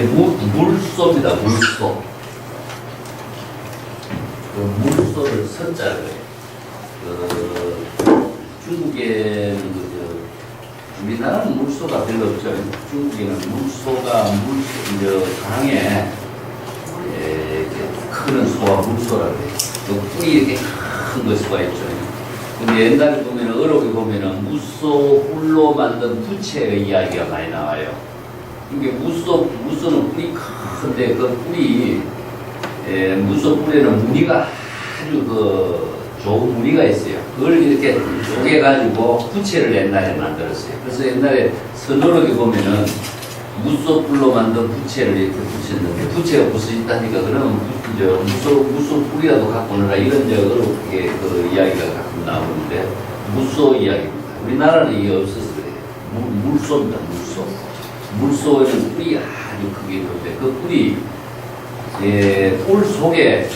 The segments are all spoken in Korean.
물소입니다. 물소. 그 물소를 서자를 중국에는 우리나라는 물소가 별로 없죠. 중국에는 물소가 강에 크는 소와 물소라고 해요. 그 뿌리 이렇게 큰 것수가 있죠. 근데 옛날에 보면은 어록에 보면은 무소 뿔로 만든 부채의 이야기가 많이 나와요. 이게 무소는 뿔이 큰데 그 뿔이 무소 뿔에는 무늬가 아주 좋은 무늬가 있어요. 그걸 이렇게 쪼개가지고 부채를 옛날에 만들었어요. 그래서 옛날에 선어록에 보면은 무소 뿔로 만든 부채를 이렇게 붙였는데 부채가 부서졌다니까 그러면 무소 뿔이라도 갖고 오느라 이런 어록에 그 이야기가 가끔 나오는데 무소 이야기입니다. 우리나라는 이게 없어서 그래요. 물소입니다. 물소. 물소에는 뿔이 아주 크게 있는데 그 뿔이 뿔 속에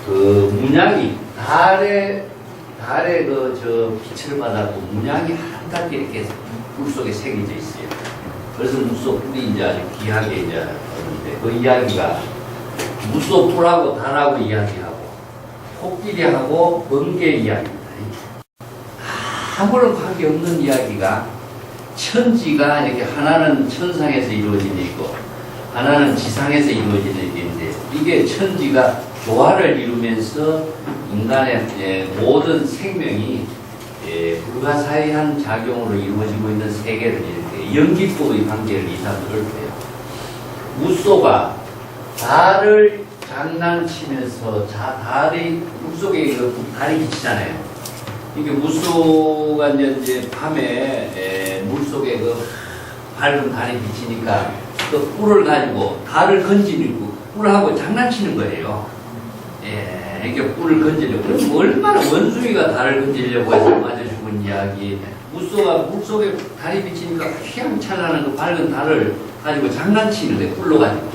그 문양이 달의 빛을 받았고 문양이 한가지 이렇게 뿔 속에 새겨져 있어요. 그래서 무소 뿔이 이제 아주 귀하게 이제 하는데 그 이야기가 무소 뿔하고 달하고 이야기하고 코끼리하고 번개 이야기입니다. 아무런 관계 없는 이야기가 천지가 이렇게 하나는 천상에서 이루어지는 있고 하나는 지상에서 이루어지는 일인데 이게 천지가 조화를 이루면서 인간의 모든 생명이 불가사의한 작용으로 이루어지고 있는 세계를 이렇게 연기법의 관계를 이상을 해요. 무소가 달을 장난치면서 달이 물속에 달이 비치잖아요. 이게 무소가 이제 밤에 물속에 밝은 달이 비치니까 그 뿔을 가지고 달을 건지고 뿔하고 장난치는 거예요. 이렇게 뿔을 건지려고. 그럼 얼마나 원숭이가 달을 건지려고 해서 맞아 죽은 이야기. 무소가 물속에 달이 비치니까 휘황찬란한 그 밝은 달을 가지고 장난치는 거예요. 뿔로 가지고.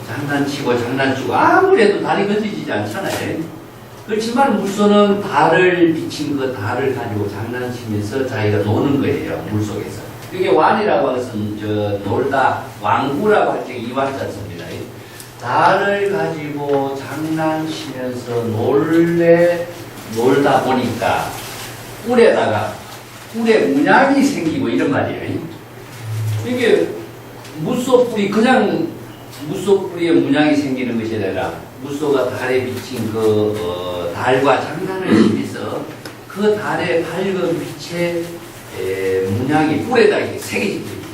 장난치고 아무리 해도 달이 건지지 않잖아요. 그렇지만 물소는 달을 비친 그 달을 가지고 장난치면서 자기가 노는 거예요. 물속에서. 이게 완이라고 하는 것은 놀다 왕구라고 할 때 이완자 씁니다. 달을 가지고 장난치면서 놀다 보니까 뿔에 문양이 생기고 이런 말이에요. 이게 무소뿔이 그냥 무소뿔에 문양이 생기는 것이 아니라 무소가 달에 비친 달과 장난을 치면서 그 달의 밝은 빛에 문양이 뿔에다 이렇게 새겨지고 있습니다.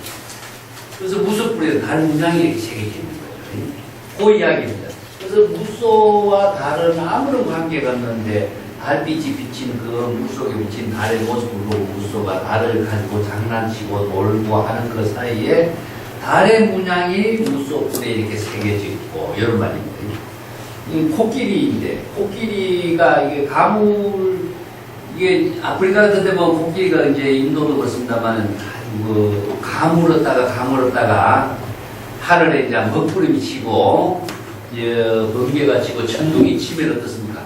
그래서 무소뿔에 달 문양이 이렇게 새겨지는 거죠. 그 이야기입니다. 그래서 무소와 달은 아무런 관계가 없는데 달빛이 비친 그 물속에 비친 달의 모습을 보고 무소가 달을 가지고 장난치고 놀고 하는 그 사이에 달의 문양이 무소 뿔에 이렇게 새겨져 있고 이런 말입니다. 이 코끼리인데 코끼리가 이게 이게 아프리카 같은 데 보면 코끼리가 이제 인도도 그렇습니다만 가물었다가 하늘에 이제 먹구름이 치고 번개가 치고 천둥이 치면 어떻습니까?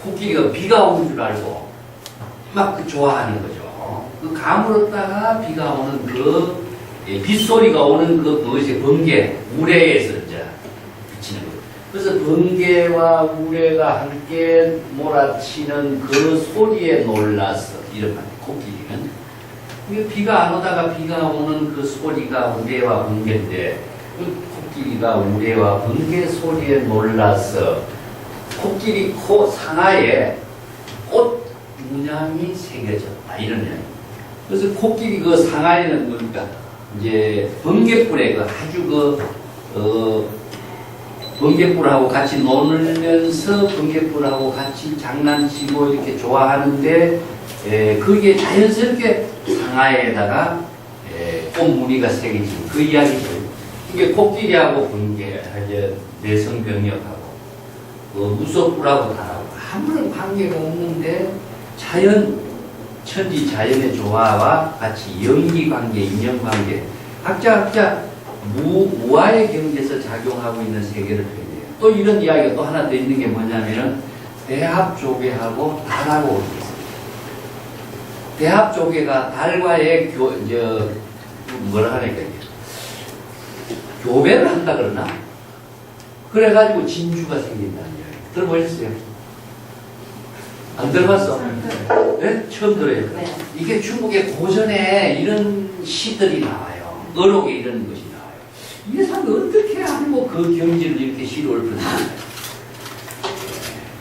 코끼리가 비가 오는 줄 알고 막 좋아하는 거죠. 그 가물었다가 비가 오는 빗소리가 오는 그것이 번개, 우레에서 이제 비치는 거예요. 그래서 번개와 우레가 함께 몰아치는 그 소리에 놀라서 이런 말, 코끼리는. 비가 안 오다가 비가 오는 그 소리가 우레와 번개인데 그 코끼리가 우레와 번개 소리에 놀라서 코끼리 코 상하에 꽃 문양이 새겨졌다 이런 이야기. 그래서 코끼리 그 상하에는 뭡니까? 이제 번개불에 아주 번개불하고 같이 놀면서 번개불하고 같이 장난치고 이렇게 좋아하는데 그게 자연스럽게 상하에다가 꽃 무늬가 새겨진 그 이야기죠. 이게 코끼리하고 번개, 이제 내성병력하고 무소뿔하고 달하고 아무런 관계가 없는데 천지 자연의 조화와 같이 연기관계, 인연관계, 각자 무아의 경계에서 작용하고 있는 세계를 표현해요. 또 이런 이야기가 또 하나 더 있는 게 뭐냐면은 대합조개하고 달하고 있습니다. 대합조개가 달과의 뭐라 하니까 교배를 한다 그러나? 그래가지고 진주가 생긴다는 이야기. 들어보셨어요? 안 들어봤어? 네? 처음 들어요. 네. 이게 중국의 고전에 이런 시들이 나와요. 어록에 이런 것이 나와요. 이 사람이 어떻게 알고 그 경지를 이렇게 시를 읊었나?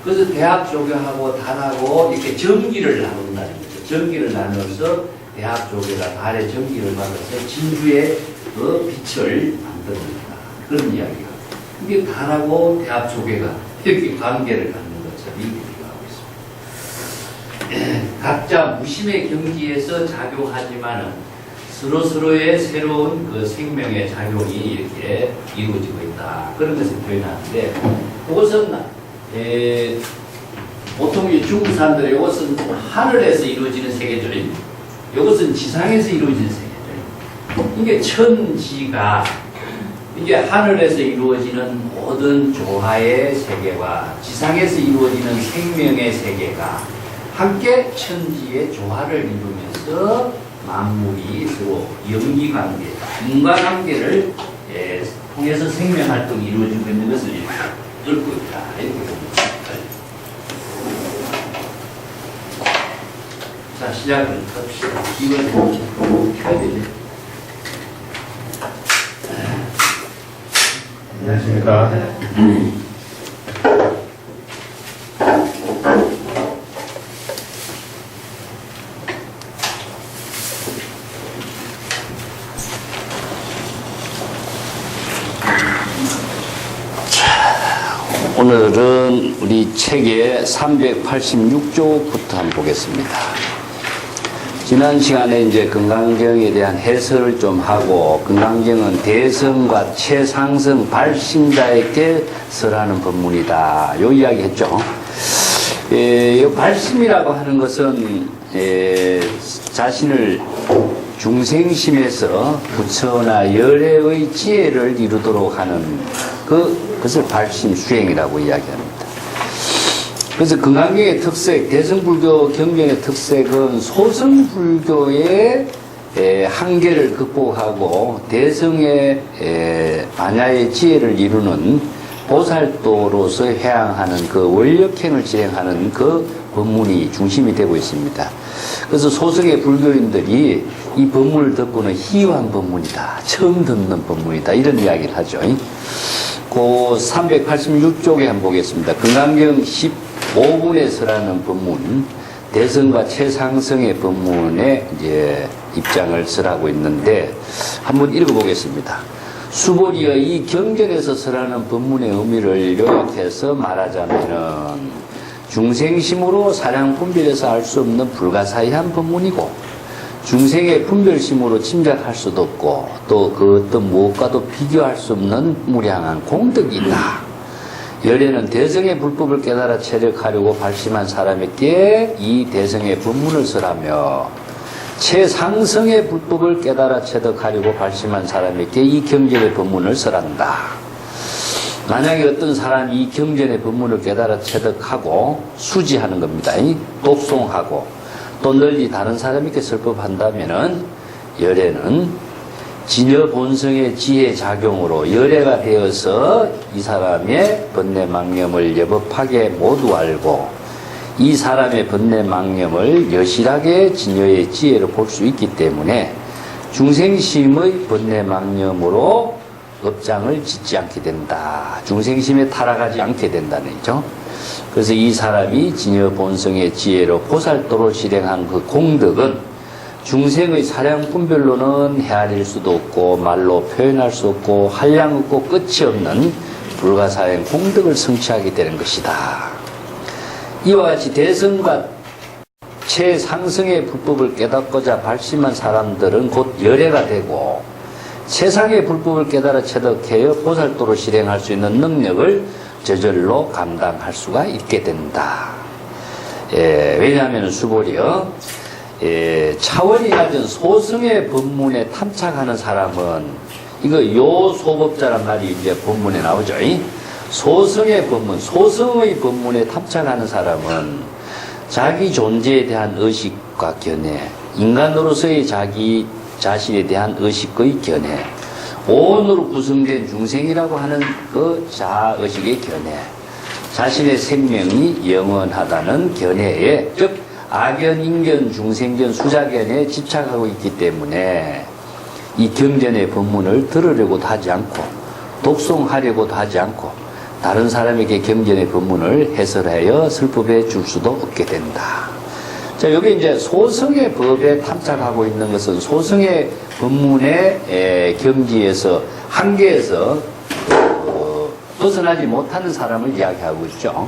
그래서 대학 조교하고 달하고 이렇게 전기를 나눈다는 거죠. 전기를 나눠서 대학 조교가 달의 전기를 받아서 진주의 그 빛을 만듭니다. 그런 이야기가. 이게 달하고 대학 조교가 이렇게 관계를 갖는 것처럼 이렇게 비교하고 있습니다. 각자 무심의 경지에서 작용하지만은 서로서로의 새로운 그 생명의 작용이 이렇게 이루어지고 있다. 그런 것을 표현하는데, 그것은 보통 중국 사람들이 이것은 하늘에서 이루어지는 세계죠. 이것은 지상에서 이루어지는 세계죠. 이게 천지가 이게 하늘에서 이루어지는 모든 조화의 세계와 지상에서 이루어지는 생명의 세계가 함께 천지의 조화를 이루면서 만물이 서로 연기관계, 인과관계를 통해서 생명활동이 이루어지고 있는 것을 뚫고 있다. 이렇게 봅니다. 자, 시작을 합시다. 이걸 켜야 되지. 안녕하십니까. 오늘은 우리 책의 386조부터 한번 보겠습니다. 지난 시간에 이제 건강경에 대한 해설을 좀 하고, 건강경은 대성과 최상성 발심자에게 설하는 법문이다. 요 이야기 했죠. 이 발심이라고 하는 것은 자신을 중생심에서 부처나 열애의 지혜를 이루도록 하는 그것을 발심 수행이라고 이야기합니다. 그래서 건강경의 특색, 대성불교 경전의 특색은 소성불교의 한계를 극복하고 대성의 반야의 지혜를 이루는 보살도로서 해양하는 그 원력행을 진행하는 그 법문이 중심이 되고 있습니다. 그래서 소성의 불교인들이 이 법문을 듣고는 희화한 법문이다, 처음 듣는 법문이다, 이런 이야기를 하죠. 그 386쪽에 한번 보겠습니다. 건강경 15분에서라는 법문, 대성과 최상성의 법문에 이제 입장을 설하고 있는데, 한번 읽어보겠습니다. 수보리여, 이 경전에서 설하는 법문의 의미를 요약해서 말하자면은 중생심으로 사량 분별해서 알 수 없는 불가사의한 법문이고, 중생의 분별심으로 짐작할 수도 없고, 또 그 어떤 무엇과도 비교할 수 없는 무량한 공덕이다. 열애는 대성의 불법을 깨달아 체력하려고 발심한 사람에게 이 대성의 법문을 설하며, 최상성의 불법을 깨달아 체득하려고 발심한 사람에게 이 경전의 법문을 설한다. 만약에 어떤 사람이 이 경전의 법문을 깨달아 체득하고 수지하는 겁니다. 독송하고 또 널리 다른 사람에게 설법한다면은 열애는 진여 본성의 지혜 작용으로 열애가 되어서 이 사람의 번뇌망념을 여법하게 모두 알고 이 사람의 번뇌망념을 여실하게 진여의 지혜로 볼 수 있기 때문에 중생심의 번뇌망념으로 업장을 짓지 않게 된다. 중생심에 타락하지 않게 된다는 얘기죠. 그래서 이 사람이 진여 본성의 지혜로 보살도로 실행한 그 공덕은 중생의 사량 분별로는 헤아릴 수도 없고 말로 표현할 수 없고 한량 없고 끝이 없는 불가사의 공덕을 성취하게 되는 것이다. 이와 같이 대성과 최상승의 불법을 깨닫고자 발심한 사람들은 곧 열애가 되고 세상의 불법을 깨달아 체득하여 보살도로 실행할 수 있는 능력을 저절로 감당할 수가 있게 된다. 왜냐하면 수보리여 차원이 낮은 소승의 법문에 탐착하는 사람은 이거 요소법자란 말이 이제 법문에 나오죠. 소승의 법문, 소승의 법문에 탐착하는 사람은 자기 존재에 대한 의식과 견해, 인간으로서의 자기 자신에 대한 의식의 견해, 본으로 구성된 중생이라고 하는 그 자의식의 견해, 자신의 생명이 영원하다는 견해에, 즉 악견, 인견, 중생견, 수자견에 집착하고 있기 때문에 이 경전의 법문을 들으려고도 하지 않고 독송하려고도 하지 않고 다른 사람에게 경전의 법문을 해설하여 설법해 줄 수도 없게 된다. 자, 여기 이제 소승의 법에 탐착하고 있는 것은 소승의 법문의 경지에서, 한계에서 벗어나지 못하는 사람을 이야기하고 있죠.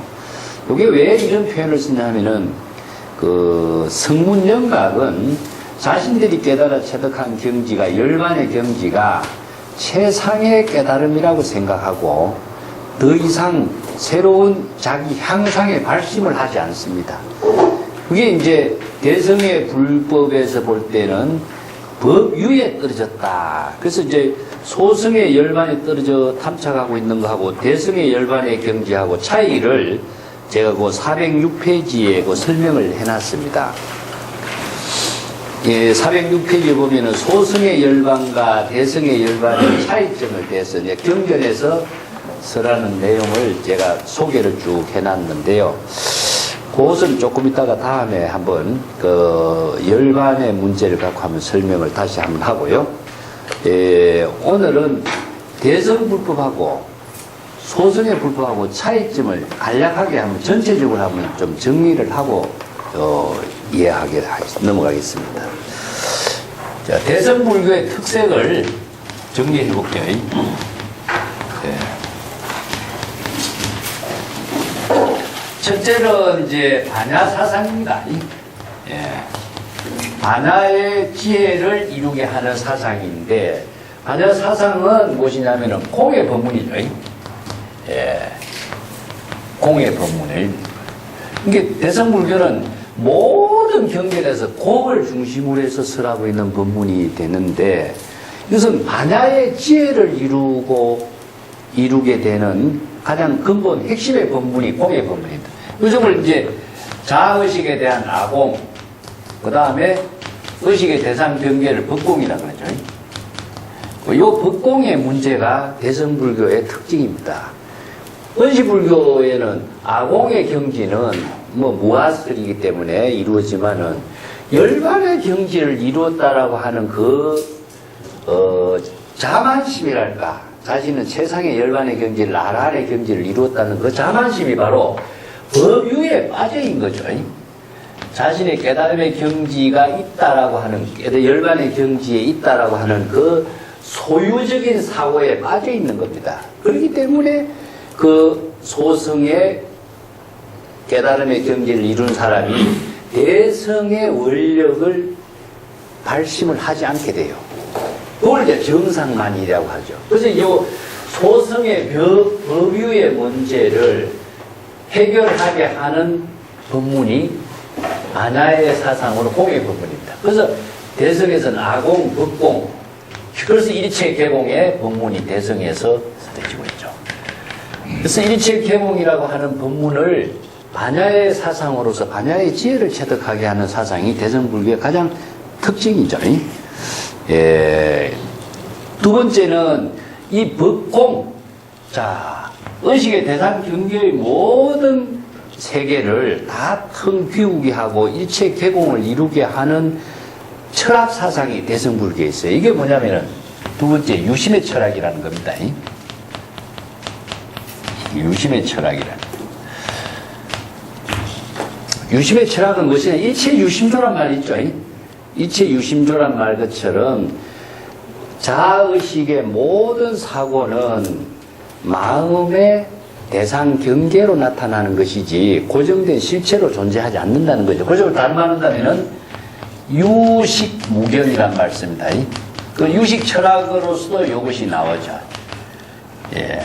이게 왜 이런 표현을 쓰냐면은, 성문영각은 자신들이 깨달아 체득한 경지가, 열반의 경지가 최상의 깨달음이라고 생각하고 더 이상 새로운 자기 향상의 발심을 하지 않습니다. 그게 이제 대성의 불법에서 볼 때는 법유에 떨어졌다. 그래서 이제 소성의 열반에 떨어져 탐착하고 있는 거하고 대성의 열반의 경지하고 차이를 제가 그 406페이지에 그 설명을 해놨습니다. 예, 406페이지에 보면은 소성의 열반과 대성의 열반의 차이점을 대해서 이제 경전에서 설하는 내용을 제가 소개를 쭉 해놨는데요. 그것은 조금 이따가 다음에 한번 그 열반의 문제를 갖고 한번 설명을 다시 한번 하고요. 예, 오늘은 대성불법하고 소성의 불법하고 차이점을 간략하게 한번 전체적으로 한번 좀 정리를 하고 이해하게 넘어가겠습니다. 자, 대성불교의 특색을 정리해 볼게요. 예. 첫째는 이제 반야사상입니다. 예. 반야의 지혜를 이루게 하는 사상인데, 반야사상은 무엇이냐면은 공의 법문이죠. 예. 공의 법문을. 이게 대성불교는 모든 경전에서 공을 중심으로 해서 설하고 있는 법문이 되는데, 이것은 반야의 지혜를 이루게 되는 가장 근본 핵심의 법문이 공의 법문입니다. 그것을 이제 자의식에 대한 아공, 그 다음에 의식의 대상 경계를 법공이라고 그러죠. 이 법공의 문제가 대성불교의 특징입니다. 원시불교에는 아공의 경지는 무아설이기 때문에 이루어지만은 열반의 경지를 이루었다라고 하는 자만심이랄까, 자신은 최상의 열반의 경지를, 아라한의 경지를 이루었다는 그 자만심이 바로 법유에 빠져인 거죠. 자신의 깨달음의 경지가 있다라고 하는, 열반의 경지에 있다라고 하는 그 소유적인 사고에 빠져 있는 겁니다. 그렇기 때문에 그 소성의 깨달음의 경지를 이룬 사람이 대성의 원력을 발심을 하지 않게 돼요. 그걸 이제 정상만이라고 하죠. 그래서 이 소성의 법유의 문제를 해결하게 하는 법문이 반야의 사상으로 공의 법문입니다. 그래서 대성에서는 아공, 법공, 그래서 일체개공의 법문이 대성에서 설해지고 있죠. 그래서 일체개공이라고 하는 법문을 반야의 사상으로서 반야의 지혜를 체득하게 하는 사상이 대성불교의 가장 특징이죠. 예. 두 번째는 이 법공, 자, 의식의 대상 경계의 모든 세계를 다 큰 비우게 하고 일체 개공을 이루게 하는 철학 사상이 대성불교에 있어요. 이게 뭐냐면은 두 번째 유심의 철학이라는 겁니다. 유심의 철학이라는. 유심의 철학은 무엇이냐? 일체 유심조란 말이 있죠. 일체 유심조란 말 것처럼 자의식의 모든 사고는 마음의 대상 경계로 나타나는 것이지 고정된 실체로 존재하지 않는다는 거죠. 그걸 다른 말로 한다면은 유식무견이란 말씀입니다. 그 유식 철학으로서도 이것이 나오죠. 예.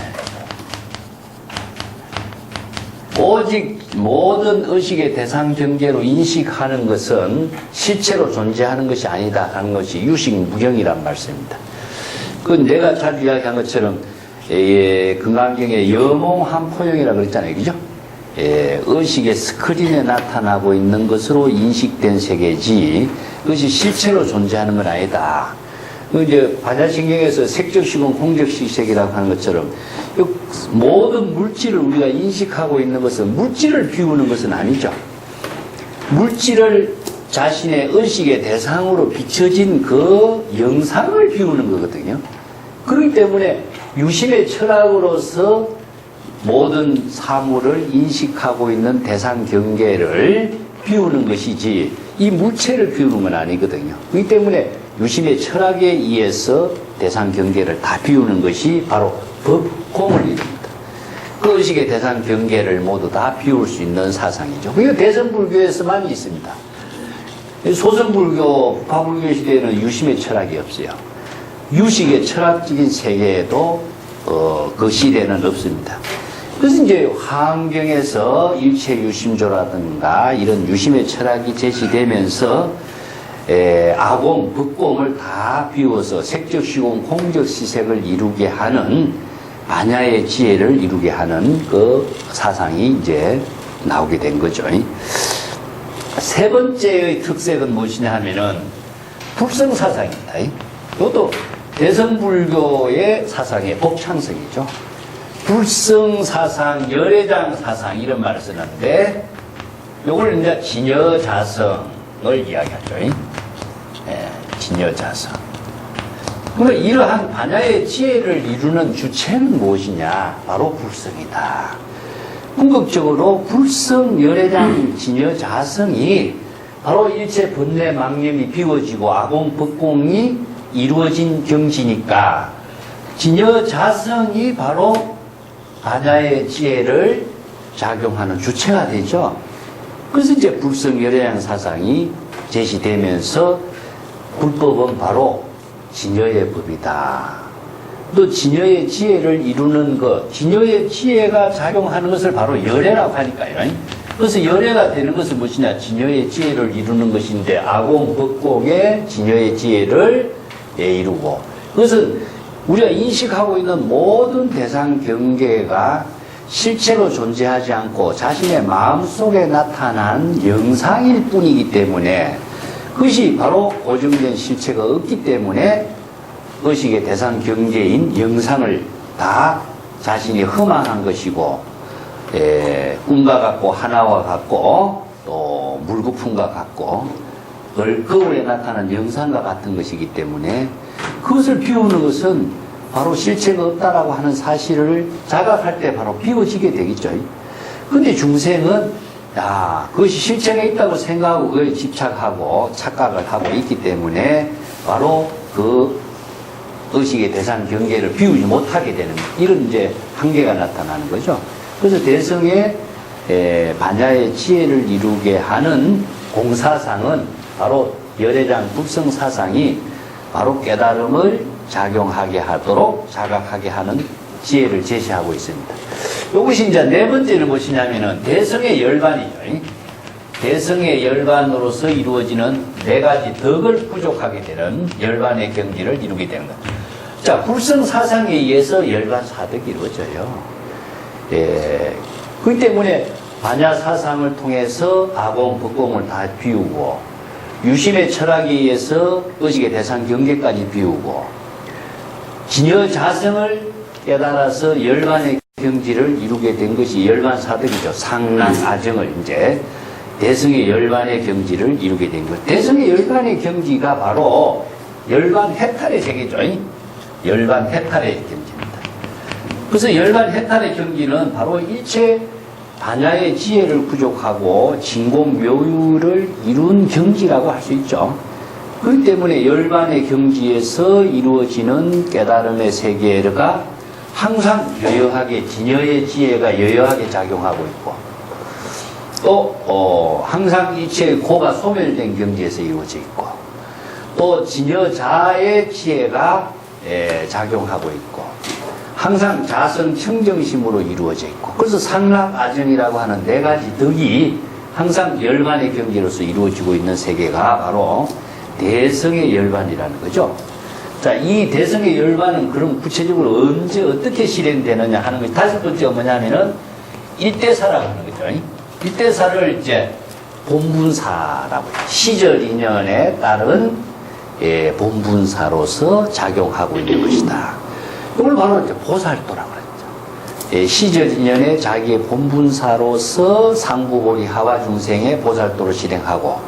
오직 모든 의식의 대상 경계로 인식하는 것은 실체로 존재하는 것이 아니다 하는 것이 유식무경이란 말씀입니다. 그 내가 자주 이야기한 것처럼 금강경에 여몽한포영이라고 그랬잖아요. 그죠? 의식의 스크린에 나타나고 있는 것으로 인식된 세계지 그것이 실체로 존재하는 건 아니다. 이제 반야신경에서 색적시공, 공적시색이라고 하는 것처럼 이 모든 물질을 우리가 인식하고 있는 것은 물질을 비우는 것은 아니죠. 물질을 자신의 의식의 대상으로 비춰진 그 영상을 비우는 거거든요. 그렇기 때문에 유심의 철학으로서 모든 사물을 인식하고 있는 대상 경계를 비우는 것이지 이 물체를 비우는 건 아니거든요. 그렇기 때문에 유심의 철학에 의해서 대상 경계를 다 비우는 것이 바로 법공을 이룹니다. 그 의식의 대상 경계를 모두 다 비울 수 있는 사상이죠. 그게 대성불교에서만 있습니다. 소성불교, 북파불교 시대에는 유심의 철학이 없어요. 유식의 철학적인 세계에도 그 시대는 없습니다. 그래서 이제 화엄경에서 일체유심조라든가 이런 유심의 철학이 제시되면서 아공, 법공을 다 비워서 색적시공, 공적시색을 이루게 하는 반야의 지혜를 이루게 하는 그 사상이 이제 나오게 된 거죠. 세 번째의 특색은 무엇이냐 하면은 불성사상입니다. 이것도 대성불교의 사상의 복창성이죠. 불성사상, 열애장 사상 이런 말을 쓰는데 이걸 이제 진여자성을 이야기하죠. 진여자성. 그러면 이러한 반야의 지혜를 이루는 주체는 무엇이냐? 바로 불성이다. 궁극적으로 불성, 열애장, 진여자성이 바로 일체 번뇌 망념이 비워지고 아공, 법공이 이루어진 경지니까 진여자성이 바로 반야의 지혜를 작용하는 주체가 되죠. 그래서 이제 불성, 열애장 사상이 제시되면서 불법은 바로 진여의 법이다. 또 진여의 지혜를 이루는 것, 진여의 지혜가 작용하는 것을 바로 열애라고 하니까요. 그래서 열애가 되는 것은 무엇이냐? 진여의 지혜를 이루는 것인데 아공, 법공의 진여의 지혜를 이루고, 그것은 우리가 인식하고 있는 모든 대상 경계가 실체로 존재하지 않고 자신의 마음속에 나타난 영상일 뿐이기 때문에 그것이 바로 고정된 실체가 없기 때문에 의식의 대상 경계인 영상을 다 자신이 흠망한 것이고, 꿈과 같고 하나와 같고 또 물거품과 같고 거울에 나타난 영상과 같은 것이기 때문에 그것을 비우는 것은 바로 실체가 없다라고 하는 사실을 자각할 때 바로 비워지게 되겠죠. 근데 중생은 그것이 실체가 있다고 생각하고 그에 집착하고 착각을 하고 있기 때문에 바로 그 의식의 대상 경계를 비우지 못하게 되는 이런 이제 한계가 나타나는 거죠. 그래서 대성의 반야의 지혜를 이루게 하는 공사상은 바로 열애장 불성사상이 바로 깨달음을 작용하게 하도록 자각하게 하는 지혜를 제시하고 있습니다. 이것이 이제 네 번째는 무엇이냐면은 대성의 열반이죠. 대성의 열반으로서 이루어지는 네 가지 덕을 부족하게 되는 열반의 경지를 이루게 되는 것. 자, 불성사상에 의해서 열반 사덕이 이루어져요. 그렇기 때문에 반야사상을 통해서 아공, 법공을 다 비우고 유심의 철학에 의해서 의식의 대상 경계까지 비우고 진여자성을 깨달아서 열반의 경지를 이루게 된 것이 열반사덕이죠. 상랑아정을 이제 대성의 열반의 경지를 이루게 된 것. 대성의 열반의 경지가 바로 열반해탈의 세계죠. 열반해탈의 경지입니다. 그래서 열반해탈의 경지는 바로 일체 반야의 지혜를 부족하고 진공묘유를 이룬 경지라고 할 수 있죠. 그렇기 때문에 열반의 경지에서 이루어지는 깨달음의 세계가 항상 여여하게 진여의 지혜가 여여하게 작용하고 있고 또 항상 일체의 고가 소멸된 경지에서 이루어져 있고 또 진여자의 지혜가 작용하고 있고 항상 자성 청정심으로 이루어져 있고 그래서 상락아정이라고 하는 네 가지 덕이 항상 열반의 경지로서 이루어지고 있는 세계가 바로 대성의 열반이라는 거죠. 자, 이 대성의 열반은 그럼 구체적으로 언제 어떻게 실행되느냐 하는 것이 다섯 번째가 뭐냐면은 일대사라고 하는 거죠. 일대사를 이제 본분사라고 해요. 시절 인연에 따른 본분사로서 작용하고 있는 것이다. 이걸 바로 이제 보살도라고 그랬죠. 시저진년에 자기의 본분사로서 상부보리 하와 중생의 보살도를 실행하고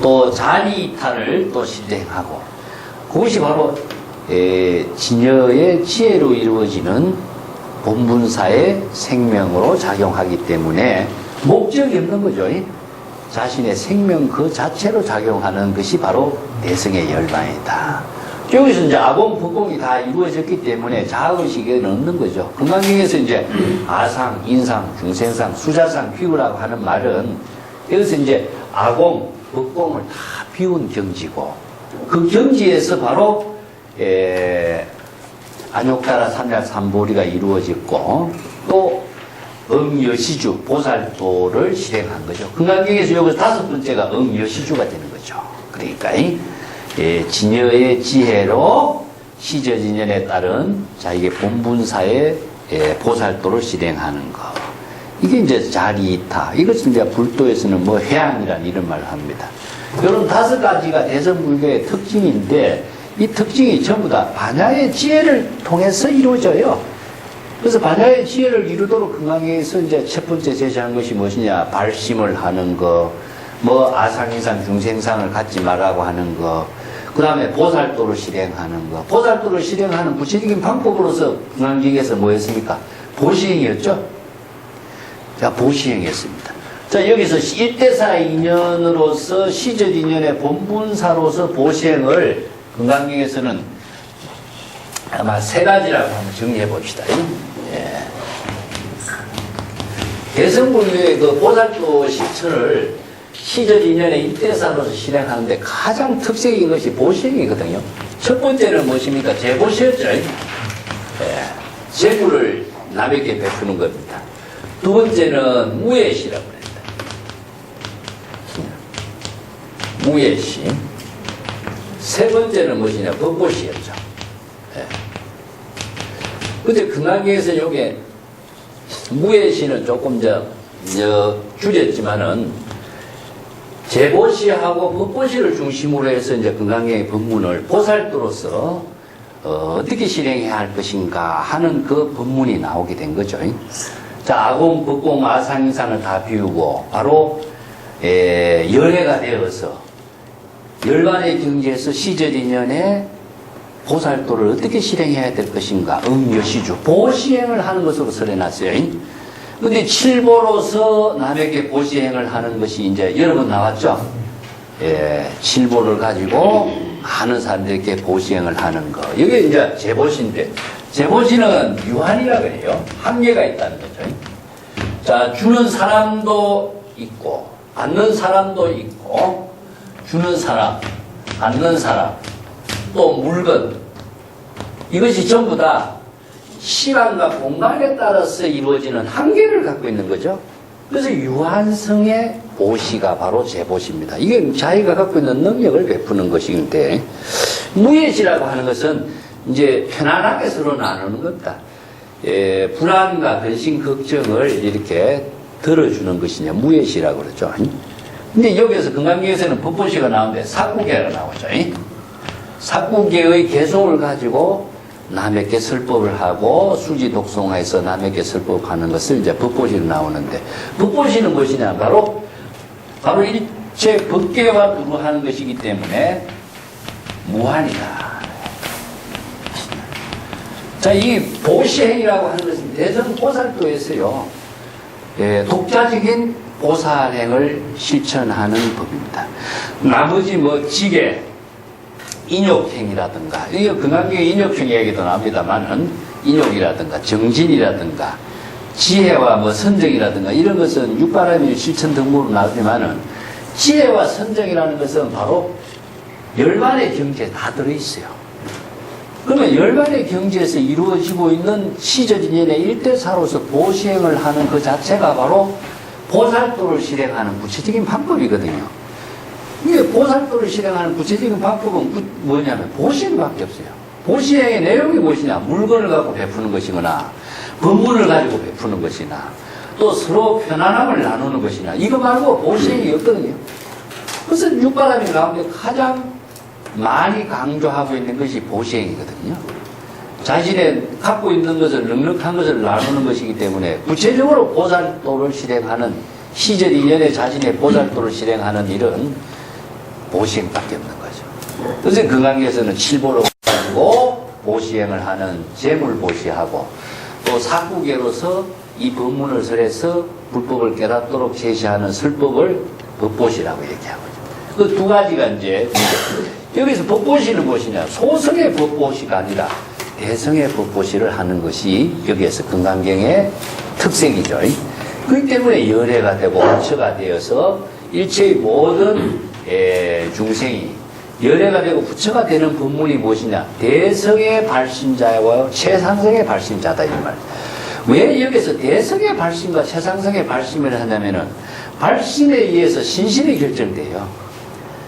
또 자리이탈을 또 실행하고 그것이 바로 진여의 지혜로 이루어지는 본분사의 생명으로 작용하기 때문에 목적이 없는 거죠. 자신의 생명 그 자체로 작용하는 것이 바로 대성의 열반이다. 여기서 이제 아공, 법공이 다 이루어졌기 때문에 자의식에는 없는 거죠. 금강경에서 이제 아상, 인상, 중생상, 수자상, 비우라고 하는 말은 여기서 이제 아공, 법공을 다 비운 경지고 그 경지에서 바로 안욕다라 삼약 삼보리가 이루어졌고 또 응여시주 보살도를 실행한 거죠. 금강경에서 여기서 다섯 번째가 응여시주가 되는 거죠. 그러니까 진여의 지혜로 시저진연에 따른 자기의 본분사의 보살도를 실행하는 것. 이게 이제 자리이타. 이것은 이제 불도에서는 뭐 회양이라는 이런 말을 합니다. 이런 다섯 가지가 대성불교의 특징인데 이 특징이 전부 다 반야의 지혜를 통해서 이루어져요. 그래서 반야의 지혜를 이루도록 금강에서 이제 첫 번째 제시한 것이 무엇이냐? 발심을 하는 거, 뭐 아상이상 중생상을 갖지 말라고 하는 거, 그 다음에 보살도를 실행하는 거. 보살도를 실행하는 구체적인 방법으로서 금강경에서 뭐였습니까? 보시행이었죠? 자, 보시행이었습니다. 자, 여기서 1대4 인연으로서 시절 인연의 본분사로서 보시행을 금강경에서는 아마 세 가지라고 한번 정리해 봅시다. 예. 대성불교의 그 보살도 실천을 시절 인연의 1대4로서 실행하는데 가장 특색인 것이 보시행이거든요. 첫 번째는 무엇입니까? 제보시였죠. 예. 제보를 남에게 베푸는 겁니다. 두 번째는 무예시라고 합니다. 무예시. 세 번째는 무엇이냐? 법보시였죠. 예. 근데 금강경에서 요게 무예시는 조금 줄였지만은 제보시하고 법보시를 중심으로 해서 이제 금강경의 법문을 보살도로서 어떻게 실행해야 할 것인가 하는 그 법문이 나오게 된 거죠. 자, 아공, 법공, 아상인상을 다 비우고 바로 열애가 되어서 열반의 경지에서 시절인연에 보살도를 어떻게 실행해야 될 것인가 응여시주 보시행을 하는 것으로 설해놨어요. 근데 칠보로서 남에게 보시행을 하는 것이 이제 여러 번 나왔죠. 칠보를 가지고 많은 사람들에게 보시행을 하는 거. 이게 이제 제보시인데 제보시는 유한이라 그래요. 한계가 있다는 거죠. 자, 주는 사람도 있고 받는 사람도 있고 주는 사람, 받는 사람, 또 물건 이것이 전부 다 시간과 공간에 따라서 이루어지는 한계를 갖고 있는 거죠. 그래서 유한성의 보시가 바로 제보시입니다. 이게 자기가 갖고 있는 능력을 베푸는 것인데 무예시라고 하는 것은 이제 편안하게 서로 나누는 겁니다. 불안과 근심, 걱정을 이렇게 덜어주는 것이냐 무예시라고 그러죠. 근데 여기에서 금강경에서는 법보시가 나오는데 사구계가 나오죠. 사구계의 개성을 가지고 남에게 설법을 하고 수지 독송해서 남에게 설법하는 것을 이제 법보시로 나오는데 법보시는 무엇이냐 바로 일체 법계와 두루 하는 것이기 때문에 무한이다. 자, 이 보시행이라고 하는 것은 대성보살도에서요 독자적인 보살행을 실천하는 법입니다. 나머지 뭐 지계 인욕행이라든가, 이게 금강경의 인욕행 얘기도 나옵니다만은, 인욕이라든가, 정진이라든가, 지혜와 뭐 선정이라든가, 이런 것은 육바람이 실천 등목으로 나오지만은, 지혜와 선정이라는 것은 바로 열반의 경지에 다 들어있어요. 그러면 열반의 경지에서 이루어지고 있는 시저진연의 1대4로서 보시행을 하는 그 자체가 바로 보살도를 실행하는 구체적인 방법이거든요. 이게 보살도를 실행하는 구체적인 방법은 뭐냐면 보시행밖에 없어요. 보시행의 내용이 무엇이냐? 물건을 갖고 베푸는 것이거나 법문을 가지고 베푸는 것이나 또 서로 편안함을 나누는 것이나 이거 말고 보시행이 없거든요. 그래서 육바람이 가운데 가장 많이 강조하고 있는 것이 보시행이거든요. 자신의 갖고 있는 것을 넉넉한 것을 나누는 것이기 때문에 구체적으로 보살도를 실행하는 시절 이년에 자신의 보살도를 실행하는 일은 보시행밖에 없는 거죠. 그래서 그 관계에서는 칠보로 가지고 보시행을 하는 재물보시하고 또 사구계로서 이 법문을 설해서 불법을 깨닫도록 제시하는 설법을 법보시라고 얘기하거든요. 그 두 가지가 이제 여기서 법보시는 무엇이냐? 소성의 법보시가 아니라 대성의 법보시를 하는 것이 여기에서 금강경의 특색이죠. 그렇기 때문에 열애가 되고 부처가 되어서 일체의 모든 중생이 열애가 되고 부처가 되는 법문이 무엇이냐? 대성의 발심자와 최상성의 발심자다 이 말. 왜 여기서 대성의 발심과 최상성의 발심을 하냐면은 발심에 의해서 신신이 결정돼요.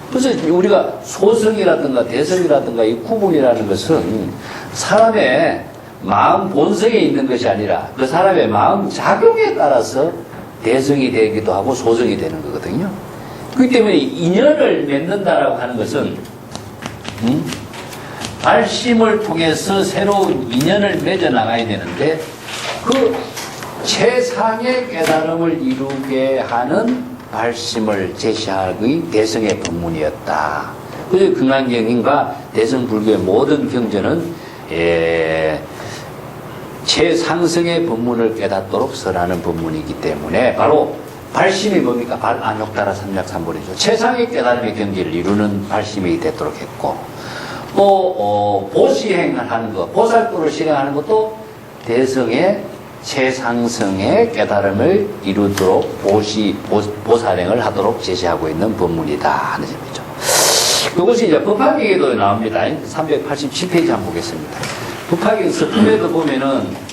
그래서 우리가 소성이라든가 대성이라든가 이 구분이라는 것은 사람의 마음 본성에 있는 것이 아니라 그 사람의 마음 작용에 따라서 대성이 되기도 하고 소성이 되는 거거든요. 그렇기 때문에 인연을 맺는다라고 하는 것은 발심을 통해서 새로운 인연을 맺어 나가야 되는데 그 최상의 깨달음을 이루게 하는 발심을 제시하기 대성의 법문이었다. 그래서 금강경인과 대성불교의 모든 경전은 최상승의 법문을 깨닫도록 설하는 법문이기 때문에 바로 발심이 뭡니까? 안욕따라 삼략삼불이죠. 최상의 깨달음의 경지를 이루는 발심이 되도록 했고 또 보시행을 하는 것, 보살도를 실행하는 것도 대성의 최상승의 깨달음을 이루도록 보살행을 하도록 제시하고 있는 법문이다 하는 점이죠. 그것이 이제 법화경에도 나옵니다. 387페이지 한번 보겠습니다. 법화경 서품에도 보면은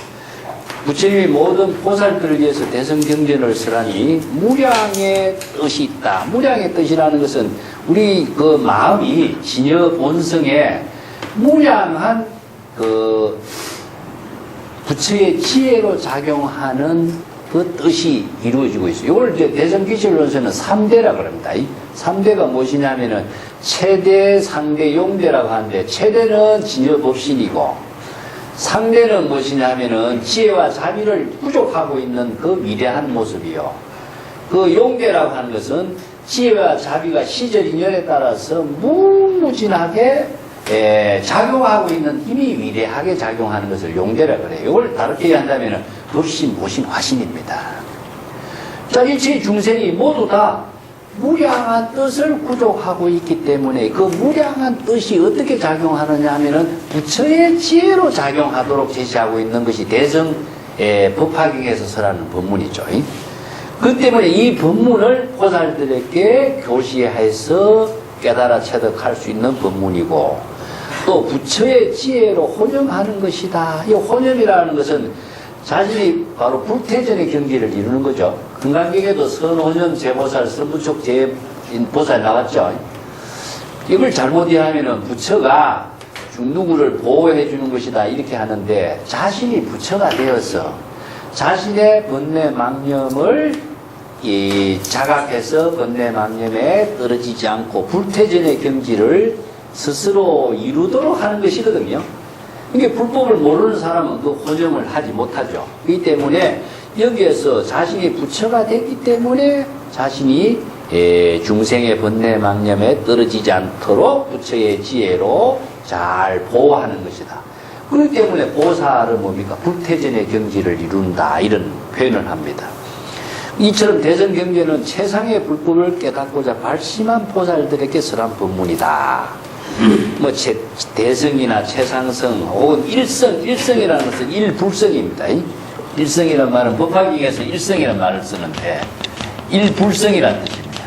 부처님이 모든 보살들을 위해서 대성경전을 쓰라니 무량의 뜻이 있다. 무량의 뜻이라는 것은 우리 그 마음이 진여 본성에 무량한 그 부처의 지혜로 작용하는 그 뜻이 이루어지고 있어요. 이걸 이제 대성기실론서는 3대라고 합니다. 이 3대가 무엇이냐면은 최대, 상대, 용대라고 하는데 최대는 진여법신이고 상대는 무엇이냐면은 지혜와 자비를 부족하고 있는 그 위대한 모습이요. 그 용대라고 하는 것은 지혜와 자비가 시절 인연에 따라서 무무진하게 작용하고 있는 힘이 위대하게 작용하는 것을 용대라 그래요. 이걸 다르게 한다면 법신, 보신, 화신입니다. 자, 일체 중생이 모두 다 무량한 뜻을 구족하고 있기 때문에 그 무량한 뜻이 어떻게 작용하느냐 하면은 부처의 지혜로 작용하도록 제시하고 있는 것이 대성 법화경에서 설하는 법문이죠. 그 때문에 이 법문을 보살들에게 교시해서 깨달아 체득할 수 있는 법문이고 또 부처의 지혜로 혼념하는 것이다. 이 혼념이라는 것은 자신이 바로 불태전의 경지를 이루는 거죠. 금강경에도 선혼념 제보살, 선부촉 제보살 나왔죠. 이걸 잘못 이해하면은 부처가 누구를 보호해 주는 것이다 이렇게 하는데 자신이 부처가 되어서 자신의 번뇌 망념을 자각해서 번뇌 망념에 떨어지지 않고 불태전의 경지를 스스로 이루도록 하는 것이거든요. 이게 불법을 모르는 사람은 그 혼념을 하지 못하죠. 그렇기 때문에 여기에서 자신이 부처가 됐기 때문에 자신이 중생의 번뇌 망념에 떨어지지 않도록 부처의 지혜로 잘 보호하는 것이다. 그렇기 때문에 보살은 뭡니까? 불태전의 경지를 이룬다 이런 표현을 합니다. 이처럼 대성경전은 최상의 불법을 깨닫고자 발심한 보살들에게 설한 법문이다. 뭐 대성이나 최상성 혹은 일성이라는 것은 일불성입니다. 일성이라는 말은 법화경에서 일성이라는 말을 쓰는데 일불성이라는 뜻입니다.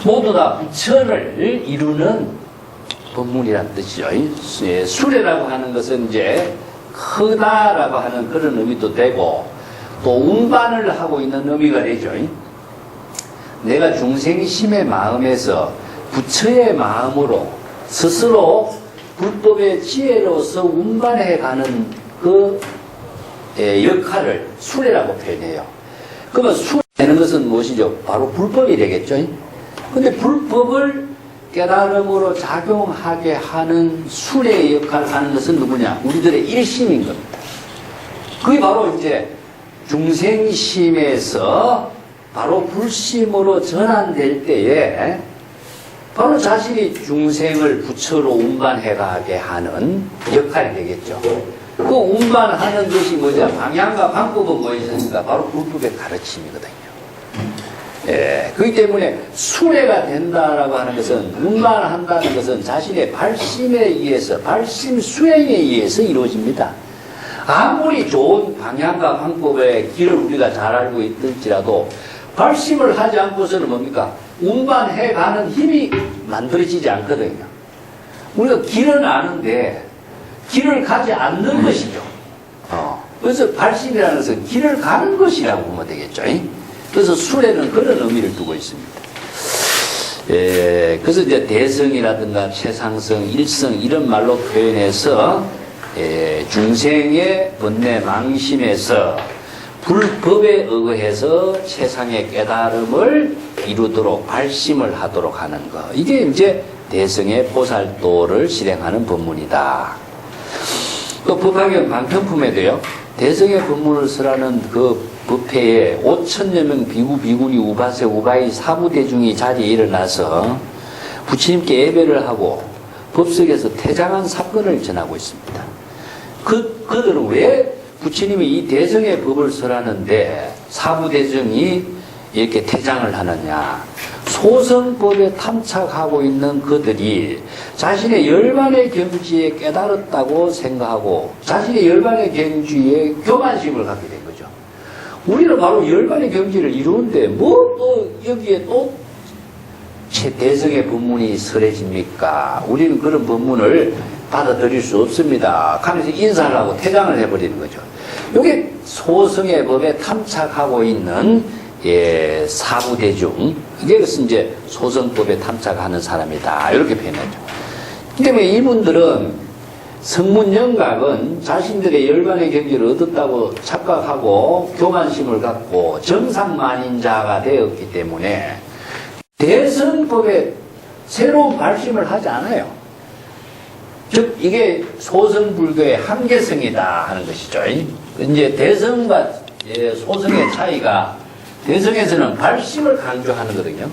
모두 다 부처를 이루는 법문이라는 뜻이죠. 수레라고 하는 것은 이제 크다라고 하는 그런 의미도 되고 또 운반을 하고 있는 의미가 되죠. 내가 중생심의 마음에서 부처의 마음으로 스스로 불법의 지혜로서 운반해가는 그 역할을 수레라고 표현해요. 그러면 수레되는 것은 무엇이죠? 바로 불법이 되겠죠. 근데 불법을 깨달음으로 작용하게 하는 순의 역할을 하는 것은 누구냐? 우리들의 일심인 겁니다. 그게 바로 이제 중생심에서 바로 불심으로 전환될 때에 바로 자신이 중생을 부처로 운반해가게 하는 역할이 되겠죠. 그 운반하는 것이 뭐냐? 방향과 방법은 뭐였습니까? 바로 불법의 가르침이거든요. 예, 그렇기 때문에 수레가 된다라고 하는 것은, 운반한다는 것은 자신의 발심에 의해서, 발심 수행에 의해서 이루어집니다. 아무리 좋은 방향과 방법의 길을 우리가 잘 알고 있을지라도 발심을 하지 않고서는 뭡니까? 운반해가는 힘이 만들어지지 않거든요. 우리가 길은 아는데 길을 가지 않는 것이죠. 그래서 발심이라는 것은 길을 가는 것이라고 보면 되겠죠. 그래서 수레는 그런 의미를 두고 있습니다. 그래서 이제 대성이라든가 최상성, 일성 이런 말로 표현해서 중생의 번뇌 망심에서 불법에 의거해서 최상의 깨달음을 이루도록 발심을 하도록 하는 것. 이게 이제 대성의 보살도를 실행하는 법문이다. 또 법화경 방편품에도요, 대성의 법문을 쓰라는 그 법회에 5천여 명 비구, 비구니, 우바세, 우바이, 사부대중이 자리에 일어나서 부처님께 예배를 하고 법석에서 퇴장한 사건을 전하고 있습니다. 그들은 왜 부처님이 이 대성의 법을 설하는데 사부대중이 이렇게 퇴장을 하느냐? 소성법에 탐착하고 있는 그들이 자신의 열반의 경지에 깨달았다고 생각하고 자신의 열반의 경지에 교만심을 갖게 된 거죠. 우리는 바로 열반의 경지를 이루는데 뭐 또 여기에 또 대성의 법문이 설해집니까? 우리는 그런 법문을 받아들일 수 없습니다. 하면서 인사를 하고 퇴장을 해버리는 거죠. 이게 소성의 법에 탐착하고 있는 사부대중, 이게 이제 소성법에 탐착하는 사람이다. 이렇게 표현하죠. 그 때문에 이분들은 성문영각은 자신들의 열반의 경지를 얻었다고 착각하고 교만심을 갖고 정상만인자가 되었기 때문에 대성법에 새로운 발심을 하지 않아요. 즉 이게 소성불교의 한계성이다 하는 것이죠. 이제 대성과 소성의 차이가, 대성에서는 발심을 강조하는 거거든요.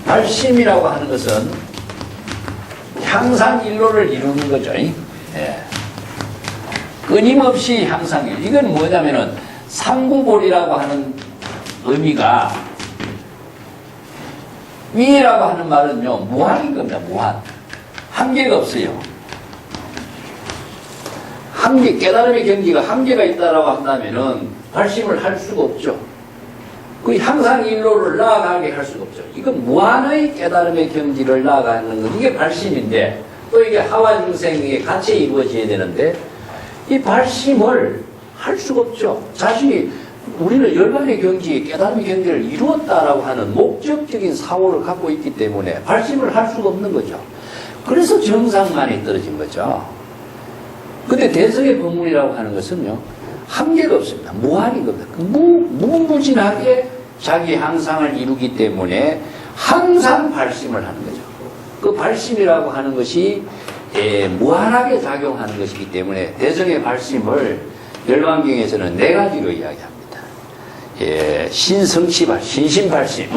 발심이라고 하는 것은 향상일로를 이루는 거죠. 끊임없이 향상일. 이건 뭐냐면은 상구볼이라고 하는 의미가, 위라고 하는 말은요 무한인 겁니다. 무한. 한계가 없어요. 한계, 깨달음의 경지가 한계가 있다라고 한다면은 발심을 할 수가 없죠. 그 향상일로를 나아가게 할 수가 없죠. 이건 무한의 깨달음의 경지를 나아가는 것, 이게 발심인데, 또 이게 하와중생에 같이 이루어져야 되는데, 이 발심을 할 수가 없죠. 자신이, 우리는 열반의 경지, 깨달음의 경지를 이루었다라고 하는 목적적인 사고를 갖고 있기 때문에 발심을 할 수가 없는 거죠. 그래서 정상만이 떨어진 거죠. 근데 대성의 법문이라고 하는 것은요, 한계가 없습니다. 무한인 겁니다. 무궁무진하게 자기 향상을 이루기 때문에 항상 발심을 하는 거죠. 그 발심이라고 하는 것이 무한하게 작용하는 것이기 때문에 대성의 발심을 열반경에서는 네 가지로 이야기합니다. 신성치발, 신심발심,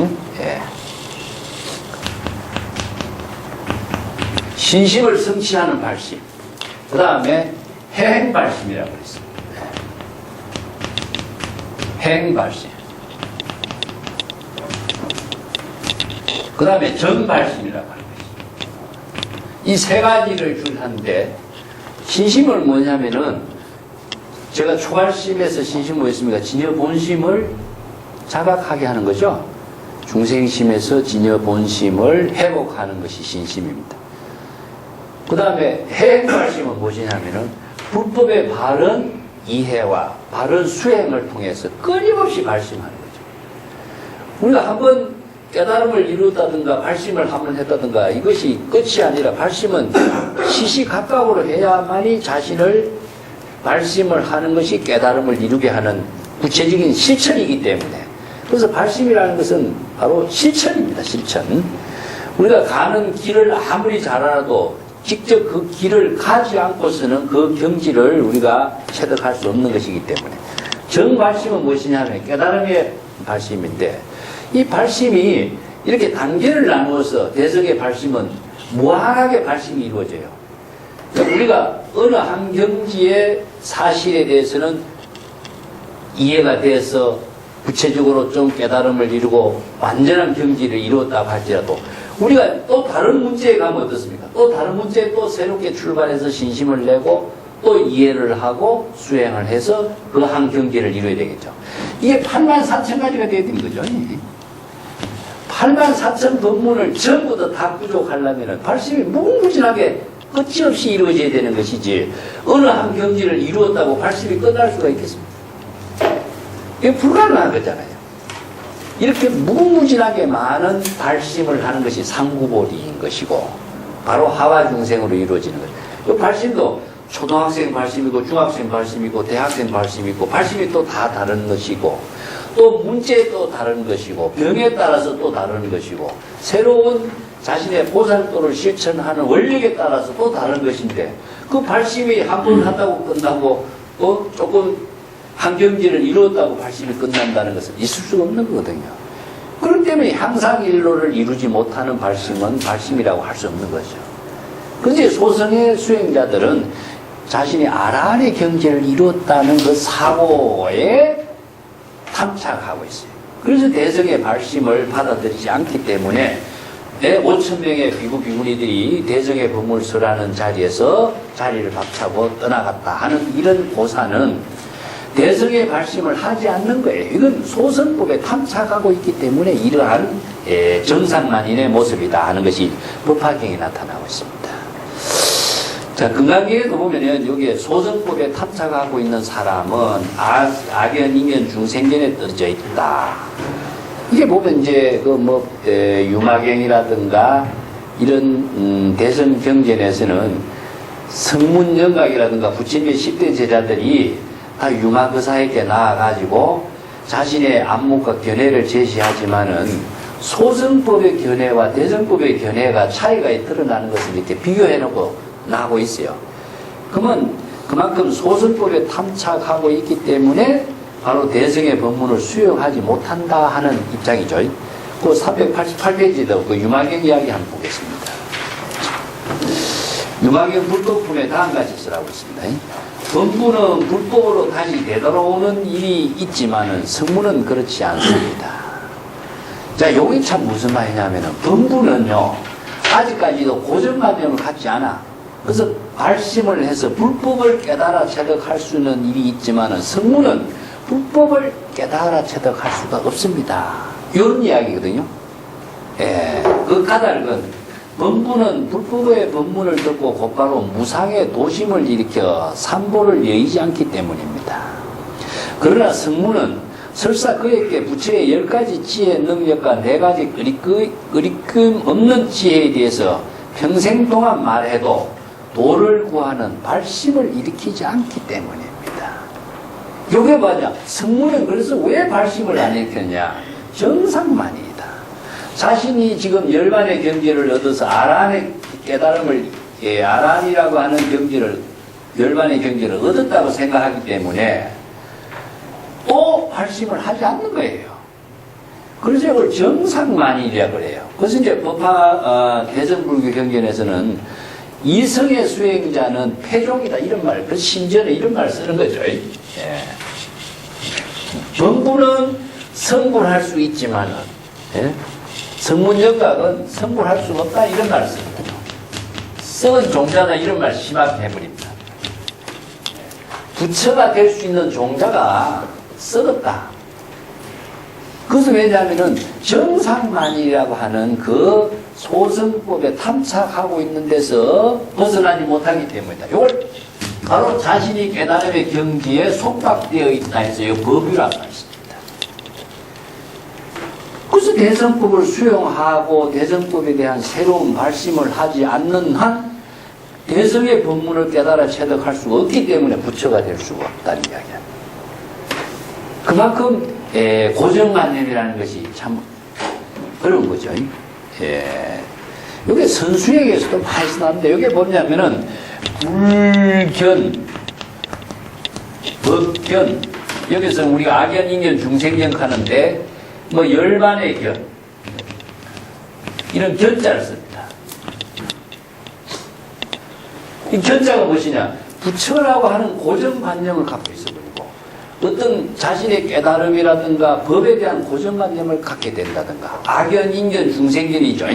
신심을 성취하는 발심, 그 다음에 해행발심이라고 했습니다. 해행발심, 그 다음에 정발심이라고 하는 것입니다. 이 세 가지를 줄하는데, 신심을 뭐냐면은, 제가 초발심에서 신심 뭐였습니까? 진여 본심을 자각하게 하는 거죠. 중생심에서 진여 본심을 회복하는 것이 신심입니다. 그 다음에 해행발심은 무엇이냐면은 불법의 바른 이해와 바른 수행을 통해서 끊임없이 발심하는 거죠. 우리가 한번 깨달음을 이루었다든가 발심을 한번 했다든가 이것이 끝이 아니라 발심은 시시각각으로 해야만이 자신을 발심을 하는 것이 깨달음을 이루게 하는 구체적인 실천이기 때문에, 그래서 발심이라는 것은 바로 실천입니다. 실천. 우리가 가는 길을 아무리 잘 알아도 직접 그 길을 가지 않고서는 그 경지를 우리가 체득할 수 없는 것이기 때문에 정발심은 무엇이냐면 깨달음의 발심인데 이 발심이 이렇게 단계를 나누어서 대성의 발심은 무한하게 발심이 이루어져요. 그러니까 우리가 어느 한 경지의 사실에 대해서는 이해가 돼서 구체적으로 좀 깨달음을 이루고 완전한 경지를 이루었다고 할지라도 우리가 또 다른 문제에 가면 어떻습니까? 또 다른 문제에 또 새롭게 출발해서 신심을 내고 또 이해를 하고 수행을 해서 그 한 경지를 이루어야 되겠죠. 이게 84,000가지가 되어야 되는 거죠. 84,000 법문을 전부 다 부족하려면 발심이 무궁무진하게 끝이 없이 이루어져야 되는 것이지 어느 한 경지를 이루었다고 발심이 끝날 수가 있겠습니까? 이게 불가능한 거잖아요. 이렇게 무궁무진하게 많은 발심을 하는 것이 상구보리인 것이고 바로 하와 중생으로 이루어지는 거예요. 이 발심도 초등학생 발심이고 중학생 발심이고 대학생 발심이고 발심이 또 다 다른 것이고 또 문제에 또 다른 것이고 병에 따라서 또 다른 것이고 새로운 자신의 보살도를 실천하는 원력에 따라서 또 다른 것인데 그 발심이 한 번 한다고 끝나고 또 조금 한 경지를 이루었다고 발심이 끝난다는 것은 있을 수가 없는 거거든요. 그렇기 때문에 향상일로를 이루지 못하는 발심은 발심이라고 할 수 없는 거죠. 그런데 소성의 수행자들은 자신이 아라한의 경지를 이루었다는 그 사고에 탐착하고 있어요. 그래서 대성의 발심을 받아들이지 않기 때문에 5,000명의 비구 비구니들이 대성의 법문서라는 자리에서 자리를 박차고 떠나갔다 하는 이런 고사는 대성의 발심을 하지 않는 거예요. 이건 소성법에 탐착하고 있기 때문에 이러한 정상만인의 모습이다 하는 것이 법화경에 나타나고 있습니다. 자, 금강경에도 보면은 여기에 소성법에 탐착하고 있는 사람은 악연, 인연, 중생견에 떨어져 있다. 이게 보면 이제 유마경이라든가 이런 대성 경전에서는 성문영각이라든가 부처님의 10대 제자들이 다 유마거사에게 나와가지고 자신의 안목과 견해를 제시하지만은 소성법의 견해와 대성법의 견해가 차이가 드러나는 것을 이렇게 비교해놓고 나오고 있어요. 그러면 그만큼 소성법에 탐착하고 있기 때문에 바로 대성의 법문을 수용하지 못한다 하는 입장이죠. 그 388페이지도 그 유마경 이야기 한번 보겠습니다. 유마경 불법품에 다음 같이 쓰라고 있습니다. 법문은 불법으로 다시 되돌아오는 일이 있지만은 성문은 그렇지 않습니다. 자, 여기 참 무슨 말이냐면은 법문은요 아직까지도 고정관념을 갖지 않아. 그래서 발심을 해서 불법을 깨달아 체득할 수 있는 일이 있지만은 성문은 불법을 깨달아 체득할 수가 없습니다. 이런 이야기거든요. 예, 그 까닭은 법문은 불법의 법문을 듣고 곧바로 무상의 도심을 일으켜 삼보를 여의지 않기 때문입니다. 그러나 성문은 설사 그에게 부처의 10가지 지혜 능력과 4가지 끄리낌 없는 지혜에 대해서 평생 동안 말해도 도를 구하는 발심을 일으키지 않기 때문입니다. 요게 뭐냐? 성문은 그래서 왜 발심을 안 일으켰냐? 정상만이다. 자신이 지금 열반의 경지를 얻어서 아라한의 깨달음을, 아라한이라고 하는 경지를, 열반의 경지를 얻었다고 생각하기 때문에 또 발심을 하지 않는 거예요. 그래서 이걸 정상만이라고 그래요. 그래서 이제 법화, 대성불교 경전에서는 이성의 수행자는 패종이다 이런 말, 그래서 심지어는 이런 말 쓰는 거죠. 예. 정부는 성불할 수 있지만은 성문영각은 성불할 수 없다 이런 말을 씁니다. 썩은 종자다 이런 말 심하게 해버립니다. 부처가 될 수 있는 종자가 썩었다. 그것은 왜냐하면은 정상만이라고 하는 그 소성법에 탐착하고 있는 데서 벗어나지 못하기 때문이다. 이걸 바로 자신이 깨달음의 경지에 속박되어 있다 해서 이 법이라고 했습니다. 그래서 대성법을 수용하고 대성법에 대한 새로운 발심을 하지 않는 한 대성의 법문을 깨달아 체득할 수가 없기 때문에 부처가 될 수가 없다는 이야기입니다. 그만큼 고정관념이라는 것이 참 어려운 거죠. 이게 선수에게서도 많이 쓰는데, 이게 뭐냐면은, 불견, 법견, 여기서 우리가 악견, 인견, 중생견 하는데, 뭐, 열반의 견, 이런 견자를 씁니다. 이 견자가 무엇이냐? 부처라고 하는 고정관념을 갖고 있어버리고, 어떤 자신의 깨달음이라든가 법에 대한 고정관념을 갖게 된다든가, 악견, 인견, 중생견이죠.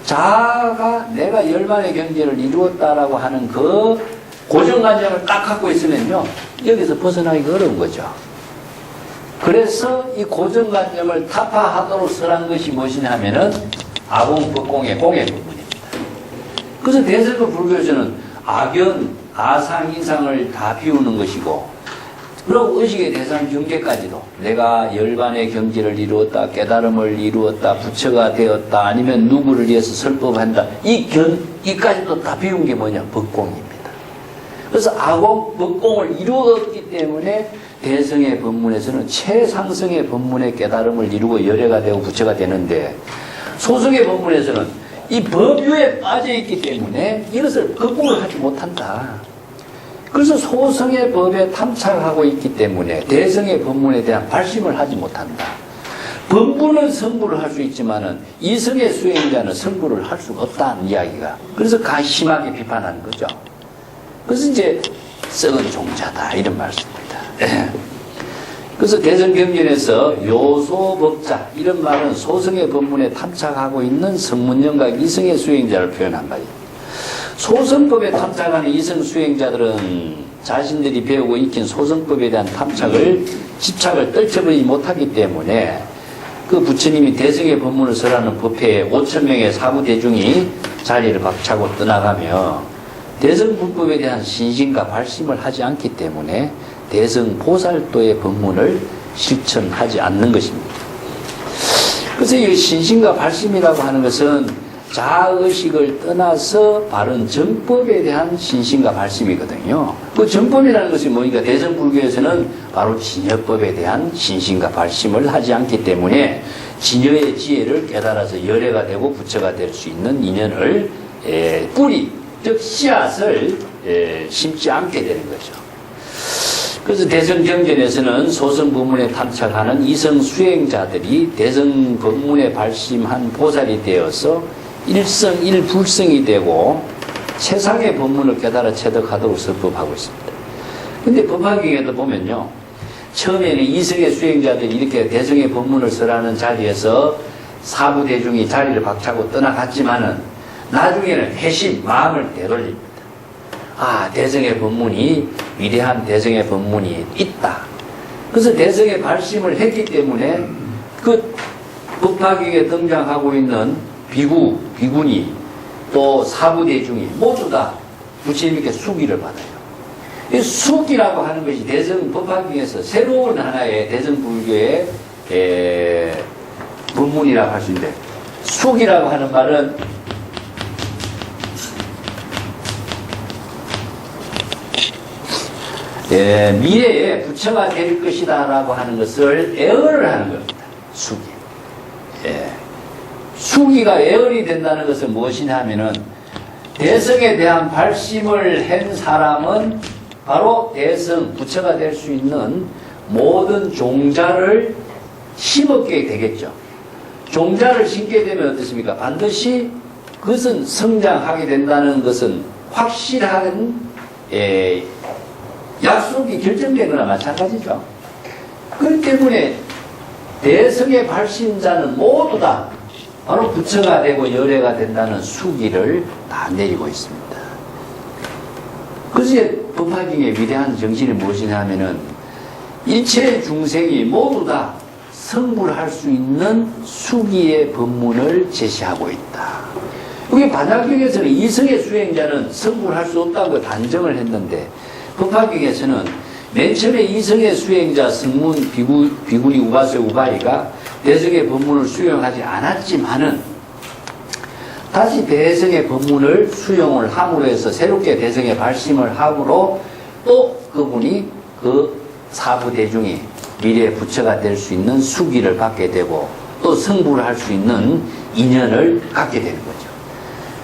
자아가 내가 열반의 경제를 이루었다라고 하는 그 고정관념을 딱 갖고 있으면요, 여기서 벗어나기가 어려운 거죠. 그래서 이 고정관념을 타파하도록 설한 것이 무엇이냐 하면은 아공법공의 공의 부분입니다. 그래서 대승부 불교에서는 악연, 아상, 인상을 다 비우는 것이고, 그리고 의식의 대상 경계까지도 내가 열반의 경지를 이루었다, 깨달음을 이루었다, 부처가 되었다, 아니면 누구를 위해서 설법한다, 이까지도 다 비운 게 뭐냐? 법공입니다. 그래서 아공, 법공을 이루었기 때문에 대승의 법문에서는 최상승의 법문의 깨달음을 이루고 열애가 되고 부처가 되는데, 소승의 법문에서는 이 법유에 빠져있기 때문에 이것을 극복을 하지 못한다. 그래서 소승의 법에 탐착하고 있기 때문에 대승의 법문에 대한 발심을 하지 못한다. 법문은 성불을 할 수 있지만은 이승의 수행자는 성불을 할 수가 없다는 이야기가. 그래서 심하게 비판하는 거죠. 그래서 이제 썩은 종자다 이런 말씀입니다. 그래서 대승경전에서 요소법자 이런 말은 소승의 법문에 탐착하고 있는 성문영각 이승의 수행자를 표현한 말입니다. 소승법에 탐착하는 이승 수행자들은 자신들이 배우고 익힌 소승법에 대한 집착을 떨쳐버리지 못하기 때문에 그 부처님이 대승의 법문을 설하는 법회에 5,000명의 사부대중이 자리를 박차고 떠나가며 대승불법에 대한 신심과 발심을 하지 않기 때문에 대승보살도의 법문을 실천하지 않는 것입니다. 그래서 이 신심과 발심이라고 하는 것은 자의식을 떠나서 바른 정법에 대한 신심과 발심이거든요. 그 정법이라는 것이 뭐니까 대승불교에서는 바로 진여법에 대한 신심과 발심을 하지 않기 때문에 진여의 지혜를 깨달아서 열애가 되고 부처가 될 수 있는 인연을 뿌리, 즉 씨앗을 심지 않게 되는 거죠. 그래서 대승경전에서는 소승법문에 탐착하는 이성 수행자들이 대승법문에 발심한 보살이 되어서 일성 일불성이 되고 세상의 법문을 깨달아 체득하도록 설법하고 있습니다. 근데 법화경에도 보면요, 처음에는 이성의 수행자들이 이렇게 대승의 법문을 설하는 자리에서 사부대중이 자리를 박차고 떠나갔지만은 나중에는 회심, 마음을 되돌립니다. 아, 대승의 법문이, 위대한 대승의 법문이 있다. 그래서 대승의 발심을 했기 때문에 그 법화경에 등장하고 있는 비구, 비구니, 또 사부대중이 모두 다 부처님께 수기를 받아요. 이 수기라고 하는 것이 대승 법화경에서 새로운 하나의 대승불교의 법문이라고 할 수 있는데, 수기라고 하는 말은 미래에 부처가 될 것이다 라고 하는 것을 애언을 하는 겁니다. 수기. 수기가 애언이 된다는 것은 무엇이냐 하면은 대승에 대한 발심을 한 사람은 바로 대승, 부처가 될 수 있는 모든 종자를 심었게 되겠죠. 종자를 심게 되면 어떻습니까? 반드시 그것은 성장하게 된다는 것은 확실한 약속이 결정된 거나 마찬가지죠. 그렇기 때문에 대승의 발심자는 모두 다 바로 부처가 되고 열애가 된다는 수기를 다 내리고 있습니다. 그래서 법화경의 위대한 정신이 무엇이냐 하면은 일체 중생이 모두 다 성불할 수 있는 수기의 법문을 제시하고 있다. 여기 반야경에서는 이성의 수행자는 성불할 수 없다고 단정을 했는데, 법화경에서는 맨 처음에 이성의 수행자 성문 비구니 우바세 우바리가 대승의 법문을 수용하지 않았지만은 다시 대승의 법문을 수용을 함으로 해서 새롭게 대승의 발심을 함으로 또 그분이 그 사부대중이 미래의 부처가 될 수 있는 수기를 받게 되고 또 성불을 할 수 있는 인연을 갖게 되는 거죠.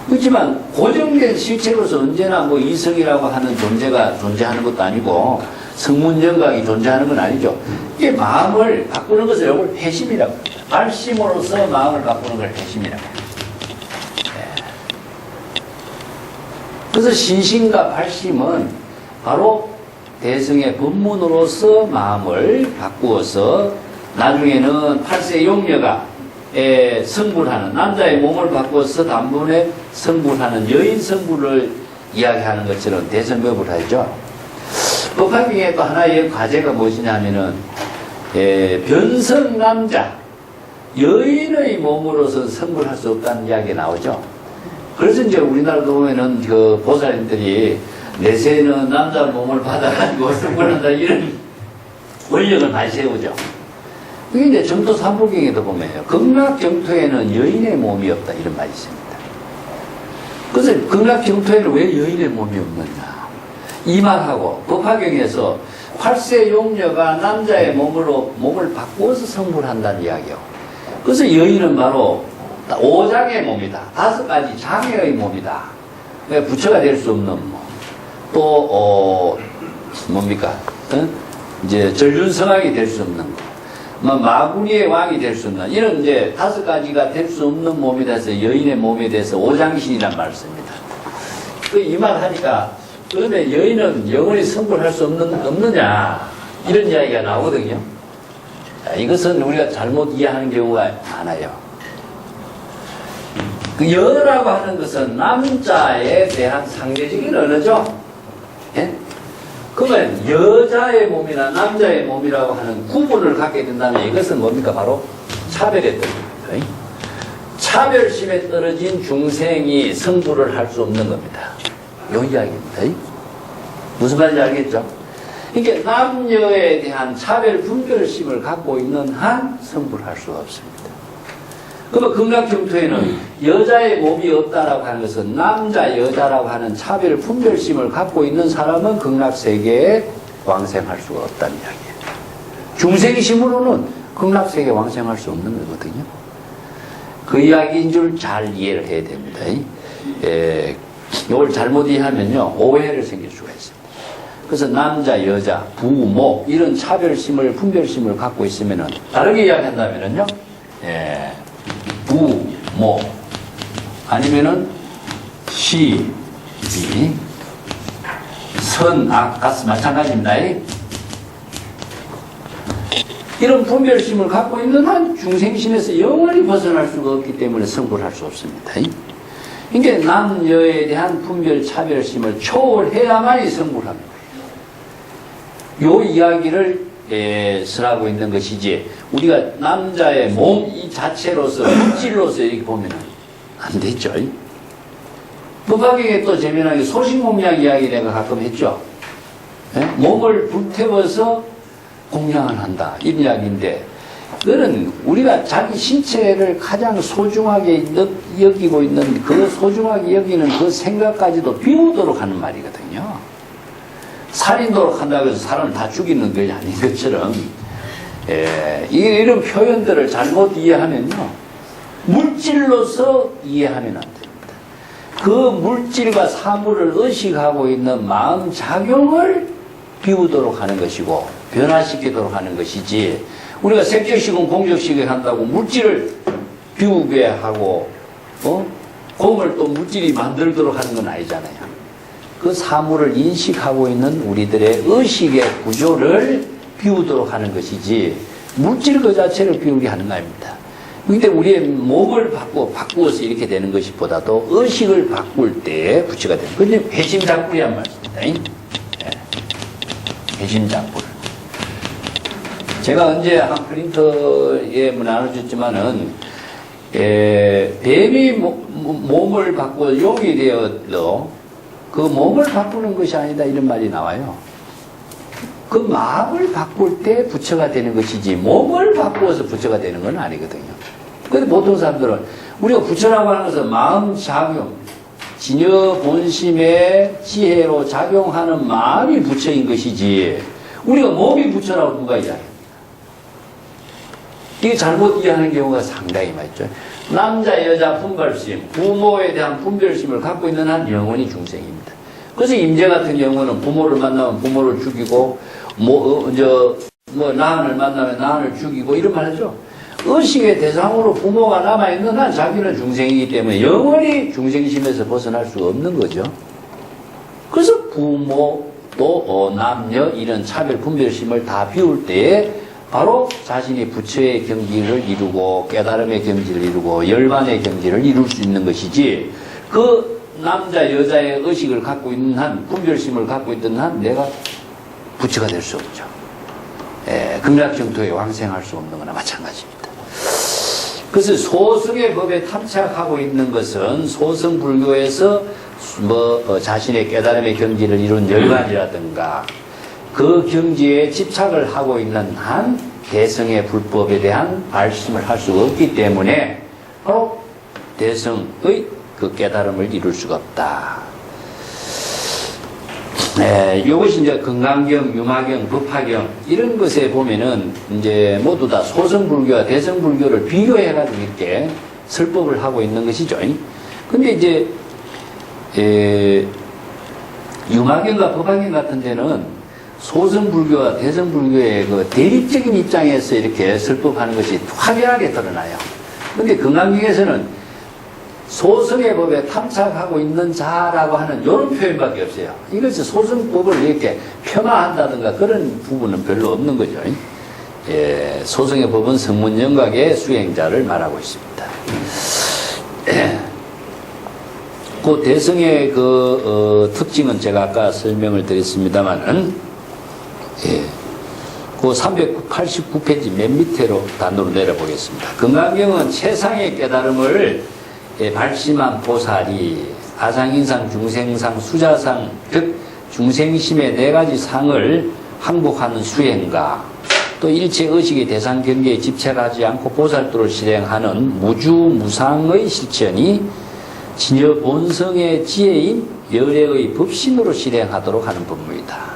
그렇지만 고정된 실체로서 언제나 뭐 이성이라고 하는 존재가 존재하는 것도 아니고 성문정각이 존재하는 건 아니죠. 이게 마음을 바꾸는 것을 이걸 회심이라고 합니다. 발심으로서 마음을 바꾸는 걸 회심이라고 합니다. 그래서 신심과 발심은 바로 대승의 법문으로서 마음을 바꾸어서 나중에는 8세 용녀가 성불하는 남자의 몸을 바꾸어서 단번에 성불하는 여인 성불을 이야기하는 것처럼 대성법을 하죠. 법화 중에 또 하나의 과제가 무엇이냐면은 변성 남자 여인의 몸으로서 성불할 수 없다는 이야기가 나오죠. 그래서 이제 우리나라도 보면은 그 보살님들이 내세는 남자 몸을 받아가지고 성불한다 이런 원력을 많이 세우죠. 그게 이제 정토 삼부경에도 보면요. 극락정토에는 여인의 몸이 없다 이런 말이 있습니다. 그래서 극락정토에는 왜 여인의 몸이 없느냐. 이 말하고 법화경에서 8세 용녀가 남자의 몸을 바꾸어서 성불한다는 이야기요. 그래서 여인은 바로 5장의 몸이다. 5가지 장애의 몸이다. 부처가 될 수 없는 몸. 또 뭡니까? 이제 전륜성왕이 될 수 없는 거. 마구리의 왕이 될 수 없는 이런 이제 5가지가 될 수 없는 몸이 돼서 여인의 몸에 대해서 오장신이란 말을 씁니다. 이 말 하니까 그러면 여인은 영원히 성불할 수 없느냐 이런 이야기가 나오거든요. 이것은 우리가 잘못 이해하는 경우가 많아요. 그 여라고 하는 것은 남자에 대한 상대적인 언어죠. 예? 그러면 여자의 몸이나 남자의 몸이라고 하는 구분을 갖게 된다면 이것은 뭡니까? 바로 차별에 떨어집니다. 차별심에 떨어진 중생이 성불을 할 수 없는 겁니다. 이 이야기입니다. 무슨 말인지 알겠죠? 그러니까 남녀에 대한 차별 분별심을 갖고 있는 한 성불할 수가 없습니다. 그러면 극락정토에는 여자의 몸이 없다라고 하는 것은 남자, 여자라고 하는 차별 분별심을 갖고 있는 사람은 극락세계에 왕생할 수가 없다는 이야기예요. 중생심으로는 극락세계에 왕생할 수 없는 거거든요. 그 이야기인 줄 잘 이해를 해야 됩니다. 이걸 잘못 이해하면요, 오해를 생길 수가 있습니다. 그래서 남자, 여자, 부, 모, 이런 차별심을, 분별심을 갖고 있으면은, 다르게 이야기한다면은요, 부, 모, 아니면은 시, 비, 선, 악, 같이 마찬가지입니다. 이런 분별심을 갖고 있는 한 중생심에서 영원히 벗어날 수가 없기 때문에 성불할 수 없습니다. 그러니까 남녀에 대한 분별, 차별심을 초월해야만이 성불합니다. 요 이야기를 설하고 있는 것이지 우리가 남자의 몸 이 자체로서 물질로서 이렇게 보면 안 되죠. 법화경에 또 재미나게 소신공양 이야기 내가 가끔 했죠. 몸을 불태워서 공양을 한다 이런 이야기인데 그거는 우리가 자기 신체를 가장 소중하게 여기고 있는 그 소중하게 여기는 그 생각까지도 비우도록 하는 말이거든요. 살인도록 한다고 해서 사람을 다 죽이는 것이 아닌 것처럼 이런 표현들을 잘못 이해하면요 물질로서 이해하면 안 됩니다. 그 물질과 사물을 의식하고 있는 마음 작용을 비우도록 하는 것이고 변화시키도록 하는 것이지 우리가 색적시공 공적시공 한다고 물질을 비우게 하고 공을 또 물질이 만들도록 하는 건 아니잖아요. 그 사물을 인식하고 있는 우리들의 의식의 구조를 비우도록 하는 것이지 물질 그 자체를 비우게 하는 거 아닙니다. 근데 우리의 몸을 바꾸어서 이렇게 되는 것이 보다도 의식을 바꿀 때 부처가 되는 거예요. 그게 회심작불이란 말입니다. 회심작불. 제가 언제 한 프린터에 나눠줬지만은 뱀이 몸을 바꾸어 용이 되어도 그 몸을 바꾸는 것이 아니다 이런 말이 나와요. 그 마음을 바꿀 때 부처가 되는 것이지 몸을 바꾸어서 부처가 되는 건 아니거든요. 근데 보통 사람들은 우리가 부처라고 하는 것은 마음 작용, 진여 본심의 지혜로 작용하는 마음이 부처인 것이지 우리가 몸이 부처라고 누가 이야기해요? 이게 잘못 이해하는 경우가 상당히 많죠. 남자 여자 분별심, 부모에 대한 분별심을 갖고 있는 한 영원히 중생입니다. 그래서 임재 같은 경우는 부모를 만나면 부모를 죽이고 나한을 만나면 나한을 죽이고 이런 말 하죠. 의식의 대상으로 부모가 남아있는 한 자기는 중생이기 때문에 영원히 중생심에서 벗어날 수가 없는 거죠. 그래서 부모 또 남녀 이런 차별 분별심을 다 비울 때에 바로 자신이 부처의 경지를 이루고 깨달음의 경지를 이루고 열반의 경지를 이룰 수 있는 것이지, 그 남자 여자의 의식을 갖고 있는 한, 분별심을 갖고 있던 한 내가 부처가 될 수 없죠. 극락정토에 왕생할 수 없는 거나 마찬가지입니다. 그래서 소승의 법에 탐착하고 있는 것은 소승불교에서 자신의 깨달음의 경지를 이룬 열반이라든가 그 경지에 집착을 하고 있는 한 대성의 불법에 대한 발심을 할 수가 없기 때문에 바로 대성의 그 깨달음을 이룰 수가 없다. 이것이 이제 건강경, 유마경, 법화경 이런 것에 보면은 이제 모두 다 소승불교와 대성불교를 비교해가지고 이렇게 설법을 하고 있는 것이죠. 근데 이제 유마경과 법화경 같은 데는 소승불교와 대성불교의 그 대립적인 입장에서 이렇게 설법하는 것이 확연하게 드러나요. 근데 건강경에서는 소승의 법에 탐착하고 있는 자라고 하는 이런 표현밖에 없어요. 이것이 소승법을 이렇게 폄하한다든가 그런 부분은 별로 없는 거죠. 소승의 법은 성문영각의 수행자를 말하고 있습니다. 그 대성의 특징은 제가 아까 설명을 드렸습니다만은, 그 389페이지 맨 밑으로 단으로 내려보겠습니다. 건강경은 최상의 깨달음을 발심한 보살이 아상인상, 중생상, 수자상, 즉 중생심의 네 가지 상을 항복하는 수행가, 또 일체 의식의 대상 경계에 집착하지 않고 보살도를 실행하는 무주무상의 실천이 진여 본성의 지혜인 열애의 법신으로 실행하도록 하는 법문이다.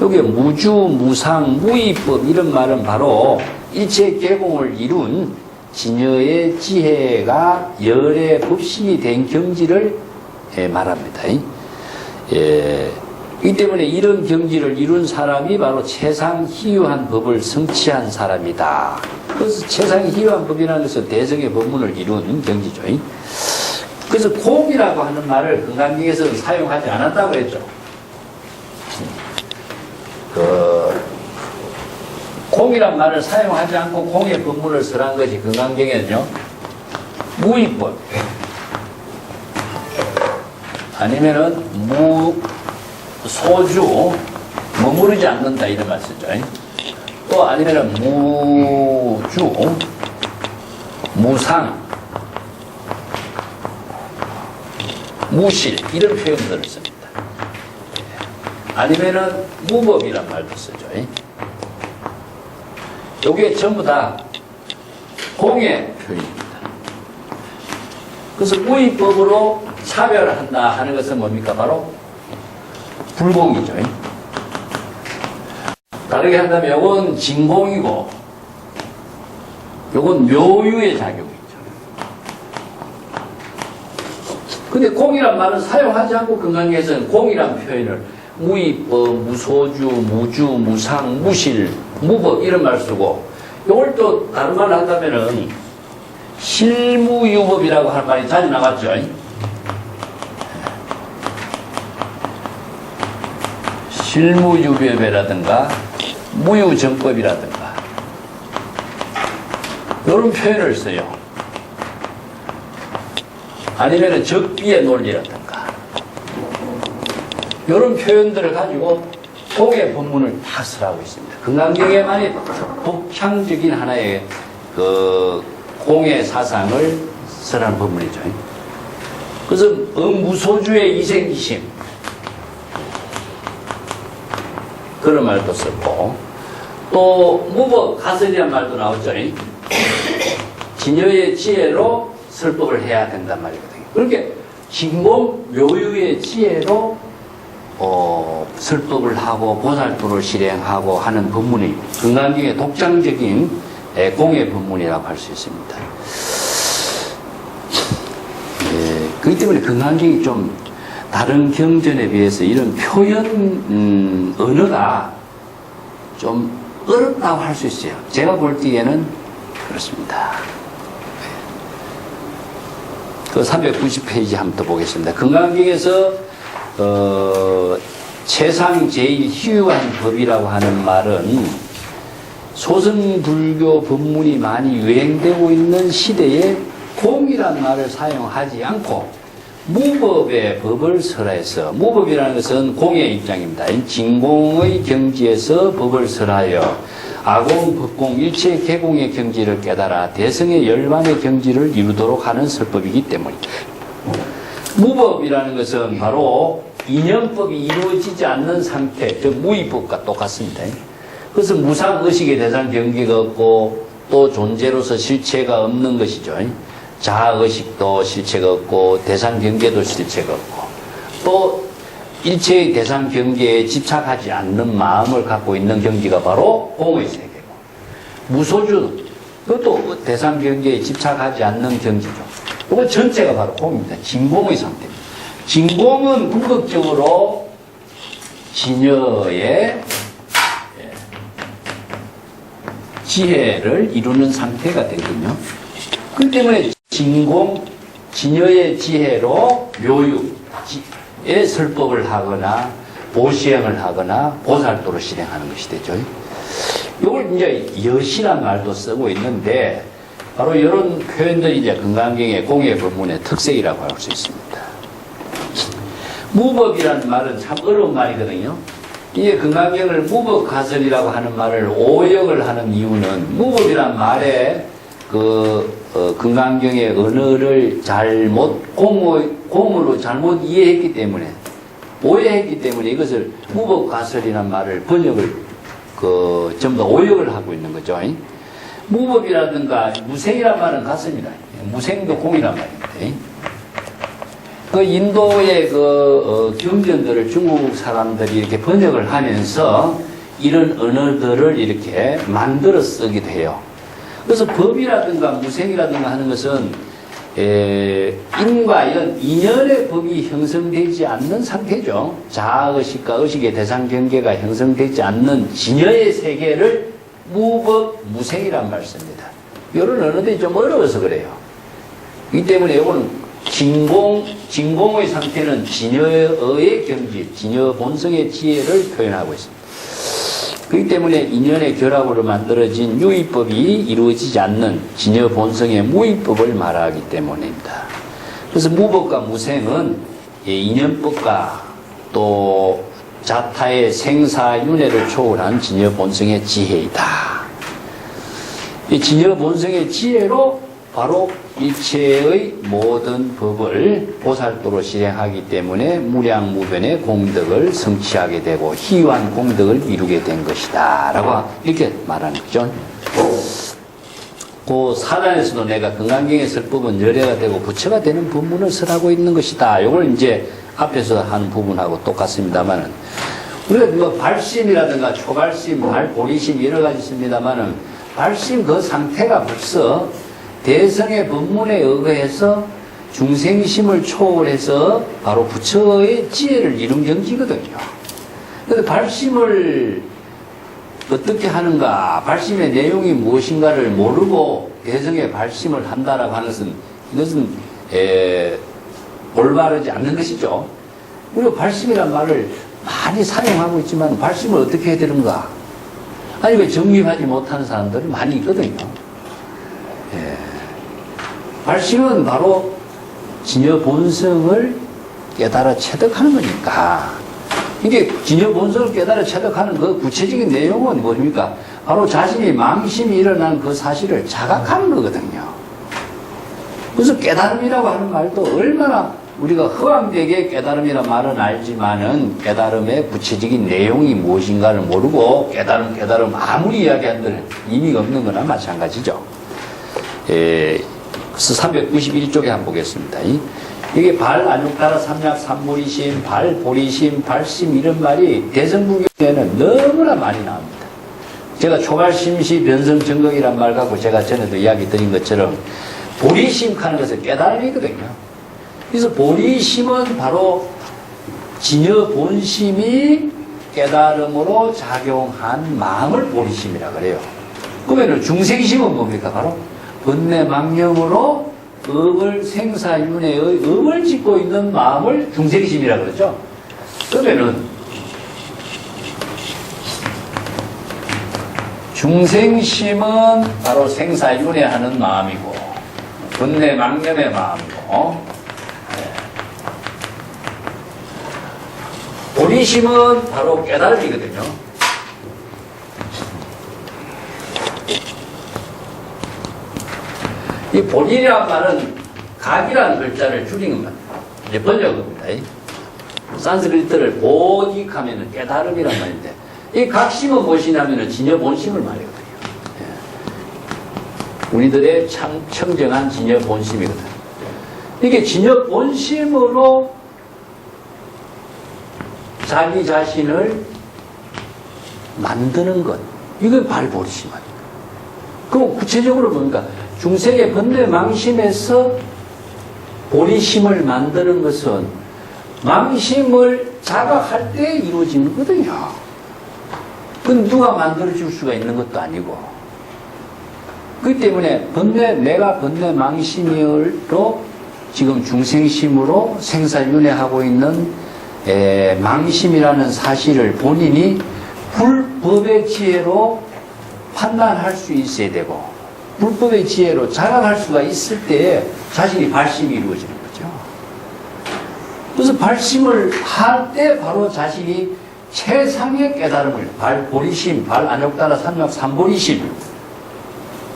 여기 무주무상, 무의법 이런 말은 바로 일체 개공을 이룬 진여의 지혜가 열의 법신이 된 경지를 말합니다. 이 때문에 이런 경지를 이룬 사람이 바로 최상희유한 법을 성취한 사람이다. 그래서 최상희유한 법이라는 것은 대성의 법문을 이룬 경지죠. 그래서 공이라고 하는 말을 건강경에서는 사용하지 않았다고 했죠. 공이란 말을 사용하지 않고 공의 법문을 설한 것이 건강경에는요, 무의법 아니면은 무소주, 머무르지 않는다 이런 말 쓰죠. 또 아니면은 무주, 무상, 무실 이런 표현들을 씁니다. 아니면은 무법이란 말도 쓰죠. 이게 전부 다 공의 표현입니다. 그래서 무의법으로 차별한다 하는 것은 뭡니까? 바로 불공이죠. 다르게 한다면 이건 진공이고 이건 묘유의 작용이죠. 근데 공이란 말은 사용하지 않고 건강에서는 공이란 표현을 무의법, 무소주, 무주, 무상, 무실, 무법 이런 말 쓰고, 이걸 또 다른 말로 한다면은 실무유법이라고 하는 말이 자주 나갔죠. 실무유법이라든가 무유정법이라든가 이런 표현을 써요. 아니면은 적비의 논리라든가 이런 표현들을 가지고 공의 법문을 다 설하고 있습니다. 건강경에만이 독창적인 하나의 그 공의 사상을 설한 법문이죠. 그래서 무소주의 이생기심 그런 말도 썼고, 또 무법 가설이란 말도 나오죠. 진여의 지혜로 설법을 해야 된단 말이거든요. 그렇게 진공 묘유의 지혜로 설법을 하고 보살도를 실행하고 하는 법문이 건강경의 독창적인 공의 법문이라고 할 수 있습니다. 그렇기 때문에 금강경이 좀 다른 경전에 비해서 이런 표현 언어가 좀 어렵다고 할 수 있어요. 제가 볼 때에는 그렇습니다. 그 390페이지 한번 더 보겠습니다. 금강경에서 세상 제일 희유한 법이라고 하는 말은 소승불교 법문이 많이 유행되고 있는 시대에 공이란 말을 사용하지 않고 무법의 법을 설해서, 무법이라는 것은 공의 입장입니다. 진공의 경지에서 법을 설하여 아공, 법공, 일체 개공의 경지를 깨달아 대성의 열반의 경지를 이루도록 하는 설법이기 때문입니다. 무법이라는 것은 바로 인연법이 이루어지지 않는 상태, 즉 무의법과 똑같습니다. 그래서 무상의식의 대상 경계가 없고 또 존재로서 실체가 없는 것이죠. 자아의식도 실체가 없고 대상 경계도 실체가 없고 또 일체의 대상 경계에 집착하지 않는 마음을 갖고 있는 경지가 바로 공의 세계고, 무소주 그것도 대상 경계에 집착하지 않는 경지죠. 이거 전체가 바로 공입니다. 진공의 상태입니다. 진공은 궁극적으로 진여의 지혜를 이루는 상태가 되거든요. 그렇기 때문에 진공, 진여의 지혜로 묘육의 설법을 하거나 보시행을 하거나 보살도를 실행하는 것이 되죠. 이걸 이제 여시란 말도 쓰고 있는데 바로 이런 표현들이 이제 금강경의 공의 법문의 특색이라고 할 수 있습니다. 무법이라는 말은 참 어려운 말이거든요. 이게 금강경을 무법가설이라고 하는 말을 오역을 하는 이유는 무법이란 말에 금강경의 언어를 공으로 잘못 이해했기 때문에, 오해했기 때문에 이것을 무법가설이라는 말을 번역을 전부 다 오역을 하고 있는 거죠. 무법이라든가 무생이란 말은 같습니다. 무생도 공이란 말입니다. 인도의 경전들을 중국 사람들이 이렇게 번역을 하면서 이런 언어들을 이렇게 만들어 쓰기도 해요. 그래서 법이라든가 무생이라든가 하는 것은 인과 인연의 법이 형성되지 않는 상태죠. 자아의식과 의식의 대상 경계가 형성되지 않는 진여의 세계를 무법, 무생이란 말 씁니다. 이런 언어들이 좀 어려워서 그래요. 이 때문에 이거는 진공의 상태는 진여의 경지, 진여 본성의 지혜를 표현하고 있습니다. 그렇기 때문에 인연의 결합으로 만들어진 유의법이 이루어지지 않는 진여 본성의 무의법을 말하기 때문입니다. 그래서 무법과 무생은 인연법과 또 자타의 생사윤회를 초월한 진여 본성의 지혜이다. 이 진여 본성의 지혜로 바로 일체의 모든 법을 보살도로 실행하기 때문에 무량무변의 공덕을 성취하게 되고 희유한 공덕을 이루게 된 것이다 라고 이렇게 말하는 거죠. 그 사단에서도 내가 금강경의 설법은 열애가 되고 부처가 되는 법문을 설하고 있는 것이다. 이걸 이제 앞에서 한 부분하고 똑같습니다만은, 우리가 뭐 발심이라든가 초발심, 발보리심 여러 가지 있습니다만은, 발심 그 상태가 벌써 대성의 법문에 의거해서 중생심을 초월해서 바로 부처의 지혜를 이룬 경지거든요. 그런데 발심을 어떻게 하는가, 발심의 내용이 무엇인가를 모르고 대성의 발심을 한다라고 하는 것은, 이것은 올바르지 않는 것이죠. 우리가 발심이란 말을 많이 사용하고 있지만 발심을 어떻게 해야 되는가? 아니, 왜 정립하지 못하는 사람들이 많이 있거든요. 발심은 바로 진여 본성을 깨달아 체득하는 거니까, 이게 진여 본성을 깨달아 체득하는 그 구체적인 내용은 뭡니까? 바로 자신이 망심이 일어난 그 사실을 자각하는 거거든요. 그래서 깨달음이라고 하는 말도 얼마나 우리가 허황되게 깨달음이란 말은 알지만은 깨달음의 구체적인 내용이 무엇인가를 모르고 깨달음 아무리 이야기한들 의미가 없는 거나 마찬가지죠. 그래서 391쪽에 한번 보겠습니다. 이게 발, 안육따라, 삼약, 삼보리심, 발, 보리심, 발심 이런 말이 대성불교에는 너무나 많이 나옵니다. 제가 초발심시 변성정극이란 말 갖고 제가 전에도 이야기 드린 것처럼 보리심 하는 것은 깨달음이거든요. 그래서 보리심은 바로 진여 본심이 깨달음으로 작용한 마음을 보리심이라 그래요. 그러면 중생심은 뭡니까? 바로 번뇌망념으로 업을 생사윤회의 업을 짓고 있는 마음을 중생심이라 그러죠. 그러면은 중생심은 바로 생사윤회하는 마음이고 번뇌망념의 마음이고 보리심은 바로 깨달음이거든요. 이 보리라는 말은 각이라는 글자를 줄인 겁니다. 이제 번역한 겁니다. 산스크리트를 보직하면 깨달음이란 말인데, 이 각심은 무엇이냐면 진여 본심을 말이거든요. 우리들의 참 청정한 진여 본심이거든요. 이게 진여 본심으로 자기 자신을 만드는 것, 이건 발보리심 아닙니까? 그럼 구체적으로 뭡니까? 중생의 번뇌망심에서 보리심을 만드는 것은 망심을 자각할 때 이루어지는 거거든요. 그건 누가 만들어줄 수가 있는 것도 아니고. 그렇기 때문에 내가 번뇌망심으로 지금 중생심으로 생사윤회하고 있는 망심이라는 사실을 본인이 불법의 지혜로 판단할 수 있어야 되고, 불법의 지혜로 자각할 수가 있을 때에 자신이 발심이 이루어지는 거죠. 그래서 발심을 할 때 바로 자신이 최상의 깨달음을, 발보리심, 발안욕따라 삼약 삼보리심,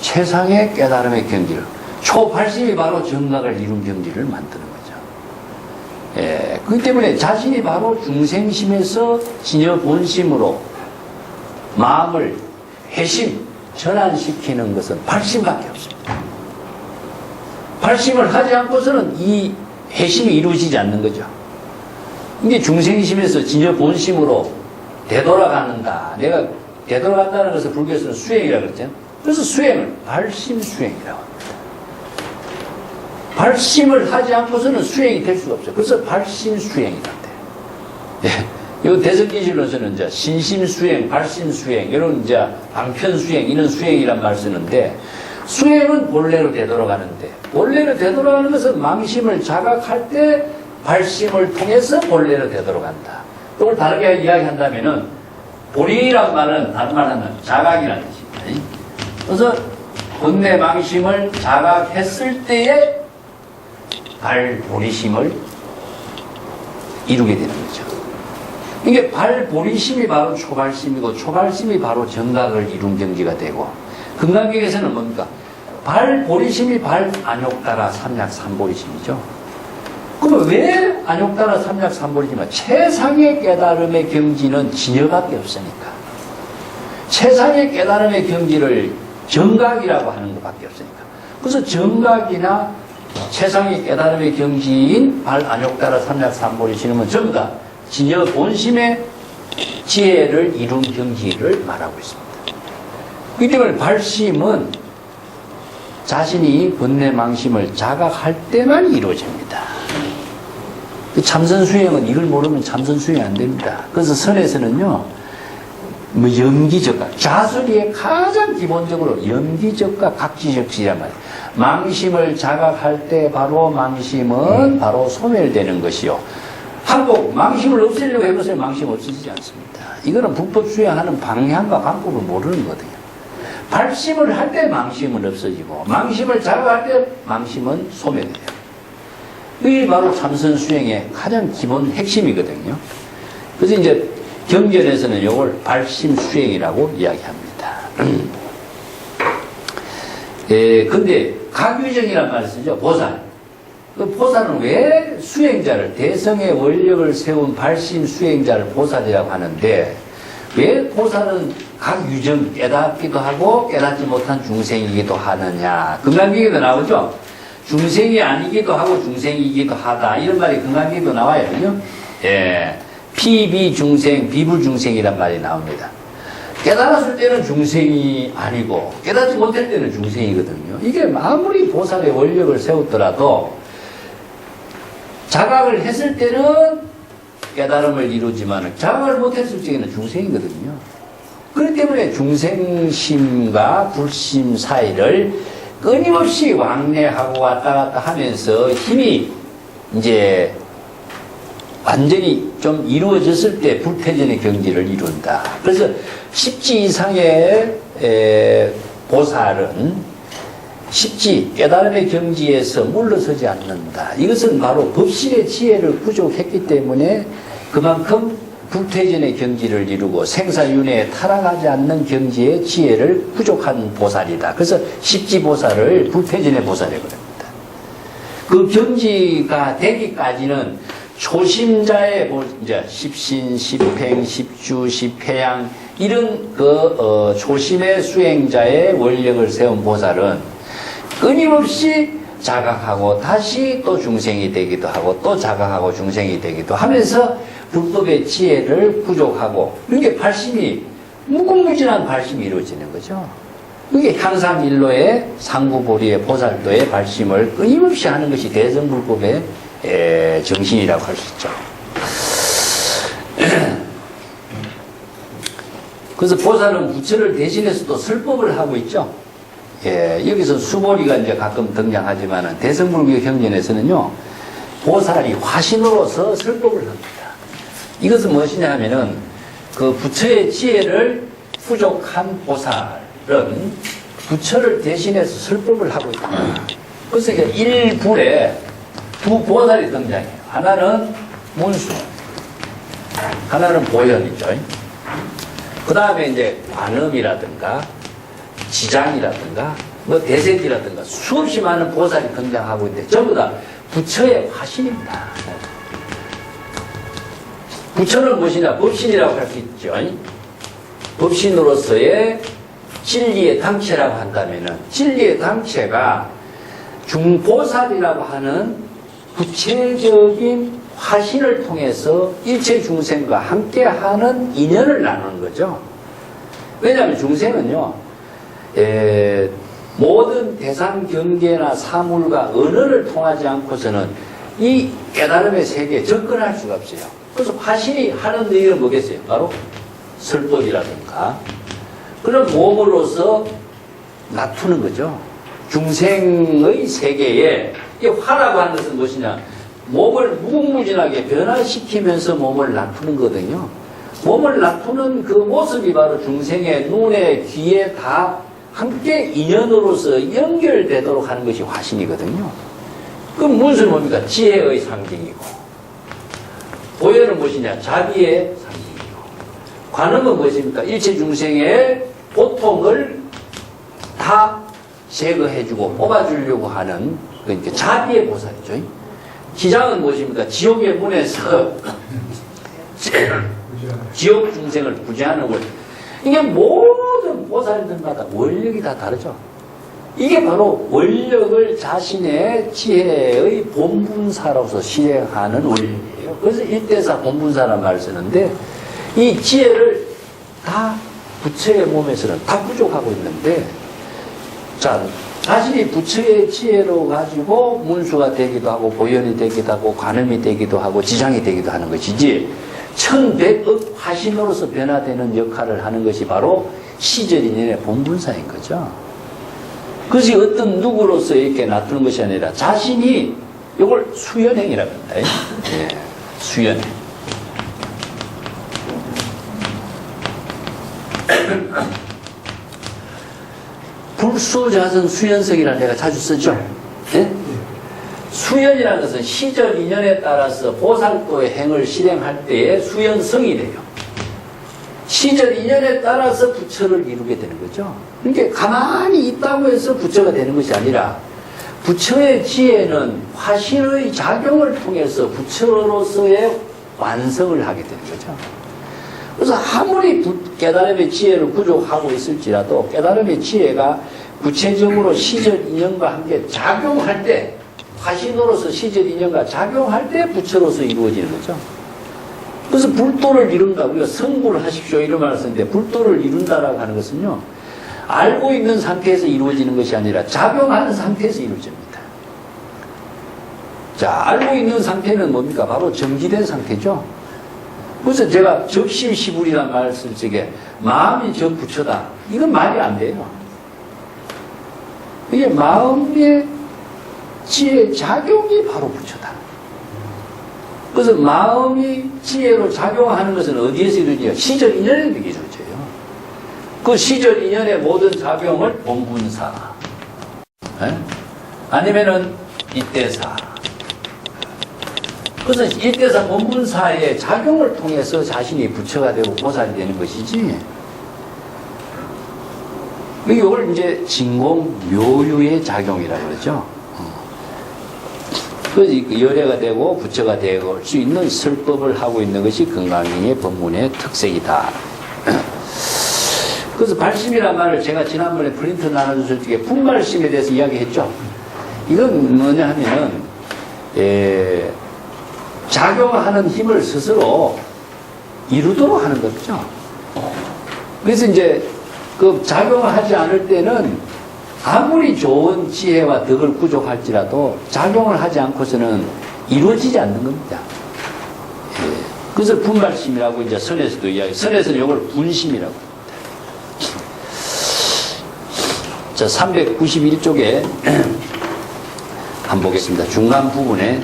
최상의 깨달음의 경지를, 초발심이 바로 정각을 이룬 경지를 만드는 거죠. 그렇기 때문에 자신이 바로 중생심에서 진여 본심으로 마음을 회심, 전환시키는 것은 발심밖에 없습니다. 발심을 하지 않고서는 이 회심이 이루어지지 않는 거죠. 이게 중생심에서 진여 본심으로 되돌아가는다. 내가 되돌아간다는 것을 불교에서는 수행이라고 그랬잖아요. 그래서 수행을 발심 수행이라고 합니다. 발심을 하지 않고서는 수행이 될 수가 없어요. 그래서 발심 수행이란데. 이 대승기실로서는 이제 신심 수행, 발심 수행, 이런 이제 방편 수행, 이런 수행이란 말 쓰는데, 수행은 본래로 되돌아가는데, 본래로 되돌아가는 것은 망심을 자각할 때 발심을 통해서 본래로 되돌아간다. 이걸 다르게 이야기한다면은, 보리란 말은 다른 말 하면 자각이라는 뜻입니다. 그래서 본래 망심을 자각했을 때에 발보리심을 이루게 되는 거죠. 이게 발보리심이 바로 초발심이고, 초발심이 바로 정각을 이룬 경지가 되고, 금강경에서는 뭡니까? 발보리심이 발안욕따라 삼약 삼보리심이죠. 그럼 왜 안욕따라 삼약 삼보리심이냐? 최상의 깨달음의 경지는 진여밖에 없으니까. 최상의 깨달음의 경지를 정각이라고 하는 것밖에 없으니까. 그래서 정각이나 최상의 깨달음의 경지인 발안욕따라 삼약 삼보리심은 전부 다 진여 본심의 지혜를 이룬 경지를 말하고 있습니다. 그렇기 때문에 발심은 자신이 번뇌망심을 자각할 때만 이루어집니다. 참선 수행은 이걸 모르면 참선 수행이 안 됩니다. 그래서 선에서는요, 염기적각, 좌설이의 가장 기본적으로 염기적각, 각지적시란 말이에요. 망심을 자각할 때 바로 망심은 바로 소멸되는 것이요. 하고 망심을 없애려고 해보세요. 망심 없어지지 않습니다. 이거는 불법 수행하는 방향과 방법을 모르는 거거든요. 발심을 할 때 망심은 없어지고, 망심을 자각할 때 망심은 소멸돼요. 이게 바로 참선 수행의 가장 기본 핵심이거든요. 그래서 이제 경전에서는 이걸 발심 수행이라고 이야기합니다. 근데 각유정이라는 말을 쓰죠. 보살. 그 보살은 왜 수행자를, 대성의 원력을 세운 발심 수행자를 보살이라고 하는데, 왜 보살은 각 유정 깨닫기도 하고 깨닫지 못한 중생이기도 하느냐. 금강경에도 나오죠. 중생이 아니기도 하고 중생이기도 하다. 이런 말이 금강경에도 나와요. 그죠? 피비중생, 비불중생이란 말이 나옵니다. 깨달았을 때는 중생이 아니고 깨닫지 못할 때는 중생이거든요. 이게 아무리 보살의 원력을 세웠더라도 자각을 했을 때는 깨달음을 이루지만 자각을 못했을 적에는 중생이거든요. 그렇기 때문에 중생심과 불심 사이를 끊임없이 왕래하고 왔다 갔다 하면서 힘이 이제 완전히 좀 이루어졌을 때 불태전의 경지를 이룬다. 그래서 10지 이상의 보살은 10지 깨달음의 경지에서 물러서지 않는다. 이것은 바로 법신의 지혜를 부족했기 때문에 그만큼 불퇴전의 경지를 이루고 생사윤회에 타락하지 않는 경지의 지혜를 부족한 보살이다. 그래서 10지 보살을 불퇴전의 보살이라고 합니다. 그 경지가 되기까지는 초심자의 이제 십신, 십행, 십주, 십회양 이런 초심의 수행자의 원력을 세운 보살은 끊임없이 자각하고 다시 또 중생이 되기도 하고 또 자각하고 중생이 되기도 하면서 불법의 지혜를 부족하고 이게 발심이 무궁무진한 발심이 이루어지는 거죠. 이게 향상일로의 상부보리의 보살도의 발심을 끊임없이 하는 것이 대성불법의 정신이라고 할 수 있죠. 그래서 보살은 부처를 대신해서 또 설법을 하고 있죠. 여기서 수보리가 이제 가끔 등장하지만 대성불교 경전에서는요, 보살이 화신으로서 설법을 합니다. 이것은 무엇이냐 하면은 그 부처의 지혜를 부족한 보살은 부처를 대신해서 설법을 하고 있다. 그래서 일불에 두 보살이 등장해요. 하나는 문수, 하나는 보현이죠. 그 다음에 이제 관음이라든가 지장이라든가 뭐 대세지라든가 수없이 많은 보살이 등장하고 있는데 전부 다 부처의 화신입니다. 부처는 무엇이냐? 법신이라고 할 수 있죠. 법신으로서의 진리의 당체라고 한다면은 진리의 당체가 중보살이라고 하는 구체적인 화신을 통해서 일체 중생과 함께하는 인연을 나누는 거죠. 왜냐하면 중생은요, 모든 대상 경계나 사물과 언어를 통하지 않고서는 이 깨달음의 세계에 접근할 수가 없어요. 그래서 화신이 하는 일은 뭐겠어요? 바로 설법이라든가 그런 몸으로서 놔두는 거죠. 중생의 세계에 이 화라고 하는 것은 무엇이냐? 몸을 무궁무진하게 변화시키면서 몸을 놔두는 거거든요. 몸을 놔두는 그 모습이 바로 중생의 눈에 귀에 다 함께 인연으로서 연결되도록 하는 것이 화신이거든요. 그럼 문수는 뭡니까? 지혜의 상징이고, 보현은 무엇이냐? 자비의 상징이고, 관음은 무엇입니까? 일체 중생의 고통을 다 제거해주고 뽑아주려고 하는 그러니까 자비의 보살이죠. 지장은 무엇입니까? 지옥의 문에서 지옥 중생을 구제하는 것. 이게 모든 보살들마다 원력이 다 다르죠. 이게 바로 원력을 자신의 지혜의 본분사로서 실행하는 원력이에요. 그래서 일대사 본분사라는 말을 쓰는데 이 지혜를 다 부처의 몸에서는 다 부족하고 있는데, 자, 자신이 부처의 지혜로 가지고 문수가 되기도 하고 보현이 되기도 하고 관음이 되기도 하고 지장이 되기도 하는 것이지, 천백억 화신으로서 변화되는 역할을 하는 것이 바로 시절인연의 본분사인 거죠. 그것이 어떤 누구로서 이렇게 놔두는 것이 아니라 자신이 이걸 수연행이라고 합니다. 예, 수연행. 불수자선 수연석이라는 내가 자주 쓰죠. 예? 수연이라는 것은 시절 인연에 따라서 보살도의 행을 실행할 때에 수연성이 돼요. 시절 인연에 따라서 부처를 이루게 되는 거죠. 그러니까 가만히 있다고 해서 부처가 되는 것이 아니라 부처의 지혜는 화신의 작용을 통해서 부처로서의 완성을 하게 되는 거죠. 그래서 아무리 깨달음의 지혜를 부족하고 있을지라도 깨달음의 지혜가 구체적으로 시절 인연과 함께 작용할 때, 화신으로서 시절 인연과 작용할 때 부처로서 이루어지는 거죠. 그래서 불도를 이룬다. 우리가 성불을 하십시오 이런 말을 쓰는데, 불도를 이룬다라고 하는 것은요, 알고 있는 상태에서 이루어지는 것이 아니라 작용하는 상태에서 이루어집니다. 자, 알고 있는 상태는 뭡니까? 바로 정지된 상태죠. 그래서 제가 적심시불이라는 말을 쓸 적에 마음이 저 부처다. 이건 말이 안 돼요. 이게 마음의 지혜 작용이 바로 부처다. 그래서 마음이 지혜로 작용하는 것은 어디에서 이루어져요? 시절 인연에 이루어져요. 그 시절 인연의 모든 작용을 본분사, 아니면은 이때사. 그래서 이때사 본분사의 작용을 통해서 자신이 부처가 되고 보살이 되는 것이지. 이걸 이제 진공묘유의 작용이라고 그러죠. 그래서 열애가 되고 부처가 될 수 있는 설법을 하고 있는 것이 건강경의 법문의 특색이다. 그래서 발심이란 말을 제가 지난번에 프린트 나눠줬을 때 분발심에 대해서 이야기했죠. 이건 뭐냐 하면은 작용하는 힘을 스스로 이루도록 하는 거죠. 그래서 이제 그 작용을 하지 않을 때는 아무리 좋은 지혜와 덕을 구족할지라도 작용을 하지 않고서는 이루어지지 않는 겁니다. 그래서 분발심이라고 이제 선에서도 이야기, 선에서는 이걸 분심이라고 합니다. 자, 391쪽에 한번 보겠습니다. 중간 부분에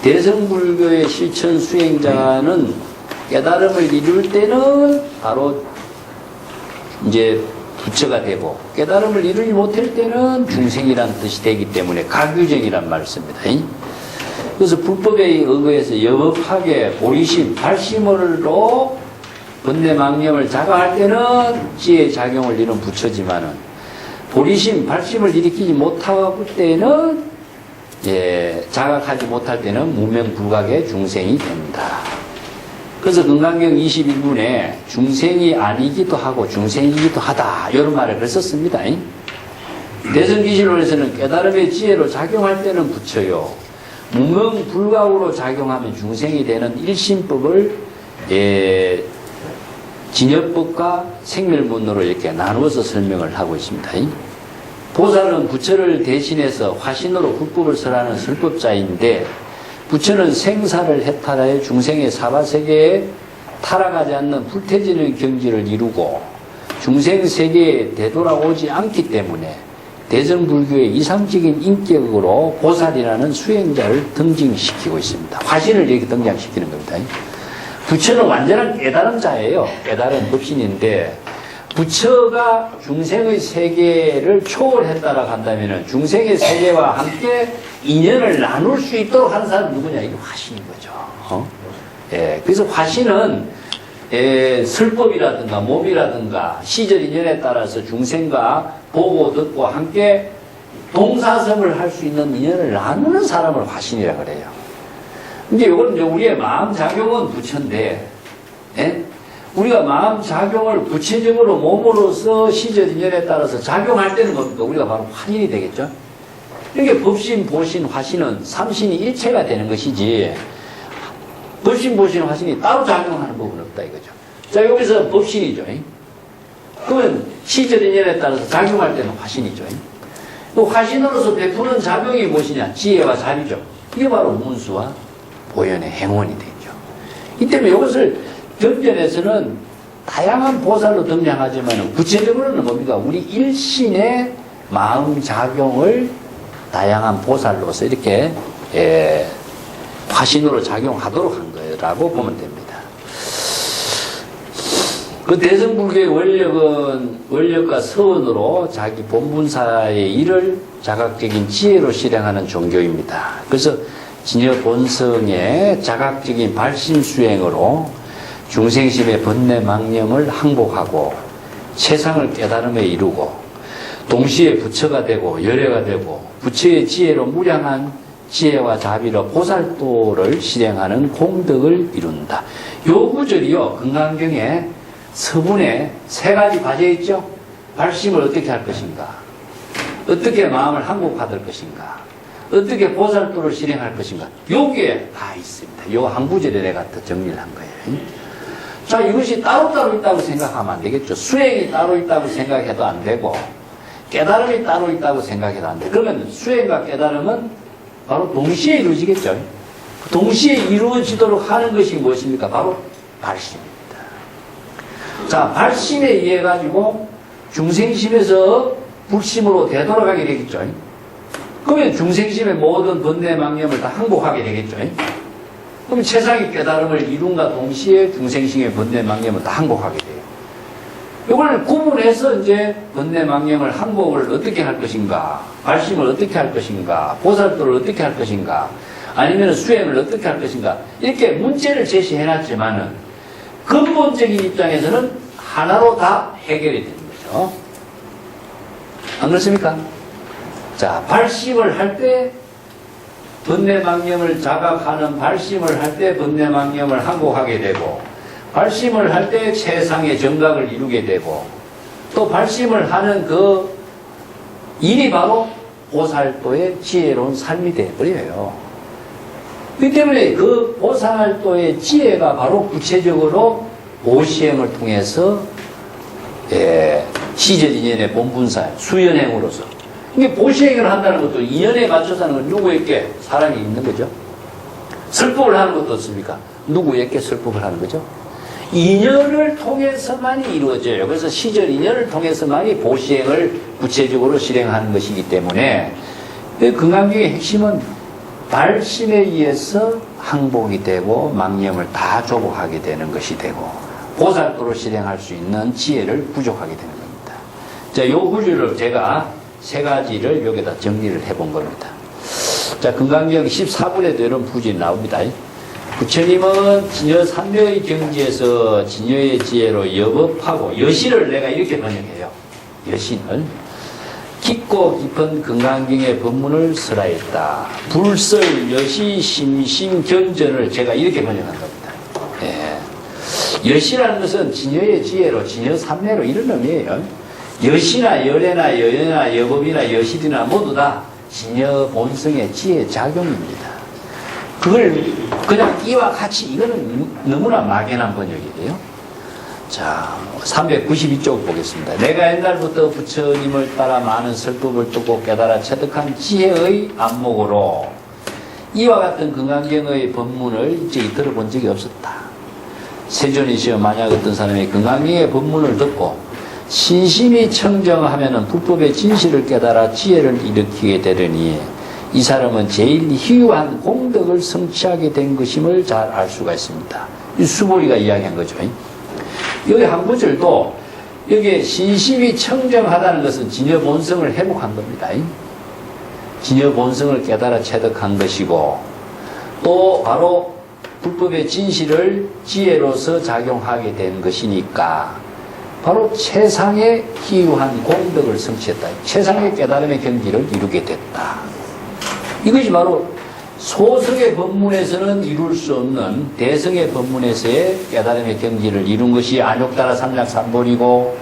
대성불교의 실천 수행자는 깨달음을 이룰 때는 바로 이제 부처가 되고 깨달음을 이루지 못할 때는 중생이란 뜻이 되기 때문에 가규정이란 말을 씁니다. 그래서 불법에 의거해서 여법하게 보리심, 발심으로 번뇌망념을 자각할 때는 지혜의 작용을 이룬 부처지만은 보리심, 발심을 일으키지 못하고 때는 자각하지 못할 때는 무명불각의 중생이 된다. 그래서 건강경 21분에 중생이 아니기도 하고 중생이기도 하다 이런 말을 그랬었습니다. 대성기실론에서는 깨달음의 지혜로 작용할 때는 부처요, 무명불각으로 작용하면 중생이 되는 일심법을 진여법과 생멸문으로 이렇게 나누어서 설명을 하고 있습니다. 보살은 부처를 대신해서 화신으로 불법을 설하는 설법자인데 부처는 생사를 해탈하여 중생의 사바세계에 타락하지 않는 불태지는 경지를 이루고 중생세계에 되돌아오지 않기 때문에 대성불교의 이상적인 인격으로 보살이라는 수행자를 등징시키고 있습니다. 화신을 이렇게 등장시키는 겁니다. 부처는 완전한 깨달음자예요. 깨달은 법신인데 부처가 중생의 세계를 초월했다라고 한다면 중생의 세계와 함께 인연을 나눌 수 있도록 하는 사람은 누구냐? 이게 화신인 거죠. 그래서 화신은 설법이라든가 몸이라든가 시절 인연에 따라서 중생과 보고 듣고 함께 동사섭을 할 수 있는 인연을 나누는 사람을 화신이라고 그래요. 이제 이건 이제 우리의 마음 작용은 부처인데, 우리가 마음 작용을 구체적으로 몸으로서 시절 인연에 따라서 작용할 때는 뭡니까? 우리가 바로 화신이 되겠죠? 이렇게 법신, 보신, 화신은 삼신이 일체가 되는 것이지, 법신, 보신, 화신이 따로 작용하는 부분은 없다 이거죠. 자, 여기서 법신이죠. 그러면 시절 인연에 따라서 작용할 때는 화신이죠. 그 화신으로서 베푸는 작용이 무엇이냐? 지혜와 자비죠. 이게 바로 문수와 보현의 행원이 되죠. 이 때문에 이것을 경전에서는 다양한 보살로 등장하지만 구체적으로는 뭡니까? 우리 일신의 마음 작용을 다양한 보살로서 이렇게 화신으로 작용하도록 한 거라고 보면 됩니다. 그 대성불교의 원력과 서원으로 자기 본분사의 일을 자각적인 지혜로 실행하는 종교입니다. 그래서 진여본성의 자각적인 발심수행으로 중생심의 번뇌망념을 항복하고 세상을 깨달음에 이루고 동시에 부처가 되고 열애가 되고 부처의 지혜로 무량한 지혜와 자비로 보살도를 실행하는 공덕을 이룬다. 요 구절이요, 건강경에 서문에 세 가지 빠져 있죠. 발심을 어떻게 할 것인가, 어떻게 마음을 항복받을 것인가, 어떻게 보살도를 실행할 것인가, 요게 다 있습니다. 요 한 구절에 내가 더 정리를 한 거예요. 자, 이것이 따로따로 있다고 생각하면 안 되겠죠. 수행이 따로 있다고 생각해도 안 되고 깨달음이 따로 있다고 생각해도 안 돼. 그러면 수행과 깨달음은 바로 동시에 이루어지겠죠. 동시에 이루어지도록 하는 것이 무엇입니까? 바로 발심입니다. 자, 발심에 의해 가지고 중생심에서 불심으로 되돌아가게 되겠죠. 그러면 중생심의 모든 번뇌 망념을 다 항복하게 되겠죠. 그럼 최상의 깨달음을 이룬과 동시에 중생심의 번뇌 망념을 다 항복하게 돼요. 이걸 구분해서 이제 번뇌 망념을 항복을 어떻게 할 것인가, 발심을 어떻게 할 것인가, 보살도를 어떻게 할 것인가, 아니면 수행을 어떻게 할 것인가, 이렇게 문제를 제시해놨지만은 근본적인 입장에서는 하나로 다 해결이 되는 거죠. 안 그렇습니까? 자, 발심을 할 때 번뇌 망념을 자각하는 발심을 할 때 번뇌 망념을 항복하게 되고, 발심을 할 때 최상의 정각을 이루게 되고, 또 발심을 하는 그 일이 바로 보살도의 지혜로운 삶이 되어버려요. 그렇기 때문에 그 보살도의 지혜가 바로 구체적으로 보시행을 통해서 시절인연의 본분사, 수연행으로서. 이게 보시행을 한다는 것도 인연에 맞춰서 하는 건 누구에게 사랑이 있는 거죠? 설법을 하는 것도 없습니까? 누구에게 설법을 하는 거죠? 인연을 통해서만이 이루어져요. 그래서 시절 인연을 통해서만이 보시행을 구체적으로 실행하는 것이기 때문에 금강경의 핵심은 발심에 의해서 항복이 되고 망념을 다 조복하게 되는 것이 되고 보살도로 실행할 수 있는 지혜를 부족하게 되는 겁니다. 자, 요 구조를 제가 세 가지를 여기다 정리를 해본 겁니다. 자, 금강경 14분에도 이런 부질이 나옵니다. 부처님은 진여 삼매의 경지에서 진여의 지혜로 여법하고 여시를 내가 이렇게 번역해요. 여신을 깊고 깊은 금강경의 법문을 설하였다. 불설 여시 심심 견전을 제가 이렇게 번역한 겁니다. 예. 여시라는 것은 진여의 지혜로 진여 삼매로 이런 의미예요. 여시나 열애나 여연나 여법이나 여실이나 모두 다 진여 본성의 지혜 작용입니다. 그걸 그냥 이와 같이 이거는 너무나 막연한 번역이에요. 자, 392쪽 보겠습니다. 내가 옛날부터 부처님을 따라 많은 설법을 듣고 깨달아 체득한 지혜의 안목으로 이와 같은 금강경의 법문을 일찍이 들어본 적이 없었다. 세존이시여 만약 어떤 사람이 금강경의 법문을 듣고 신심이 청정하면은 불법의 진실을 깨달아 지혜를 일으키게 되려니 이 사람은 제일 희유한 공덕을 성취하게 된 것임을 잘 알 수가 있습니다. 이 수보리가 이야기한 거죠. 여기 한 구절도 여기에 신심이 청정하다는 것은 진여 본성을 회복한 겁니다. 진여 본성을 깨달아 체득한 것이고 또 바로 불법의 진실을 지혜로서 작용하게 된 것이니까 바로 최상의 희유한 공덕을 성취했다. 최상의 깨달음의 경지를 이루게 됐다. 이것이 바로 소승의 법문에서는 이룰 수 없는 대승의 법문에서의 깨달음의 경지를 이룬 것이 안욕따라 삼략삼본이고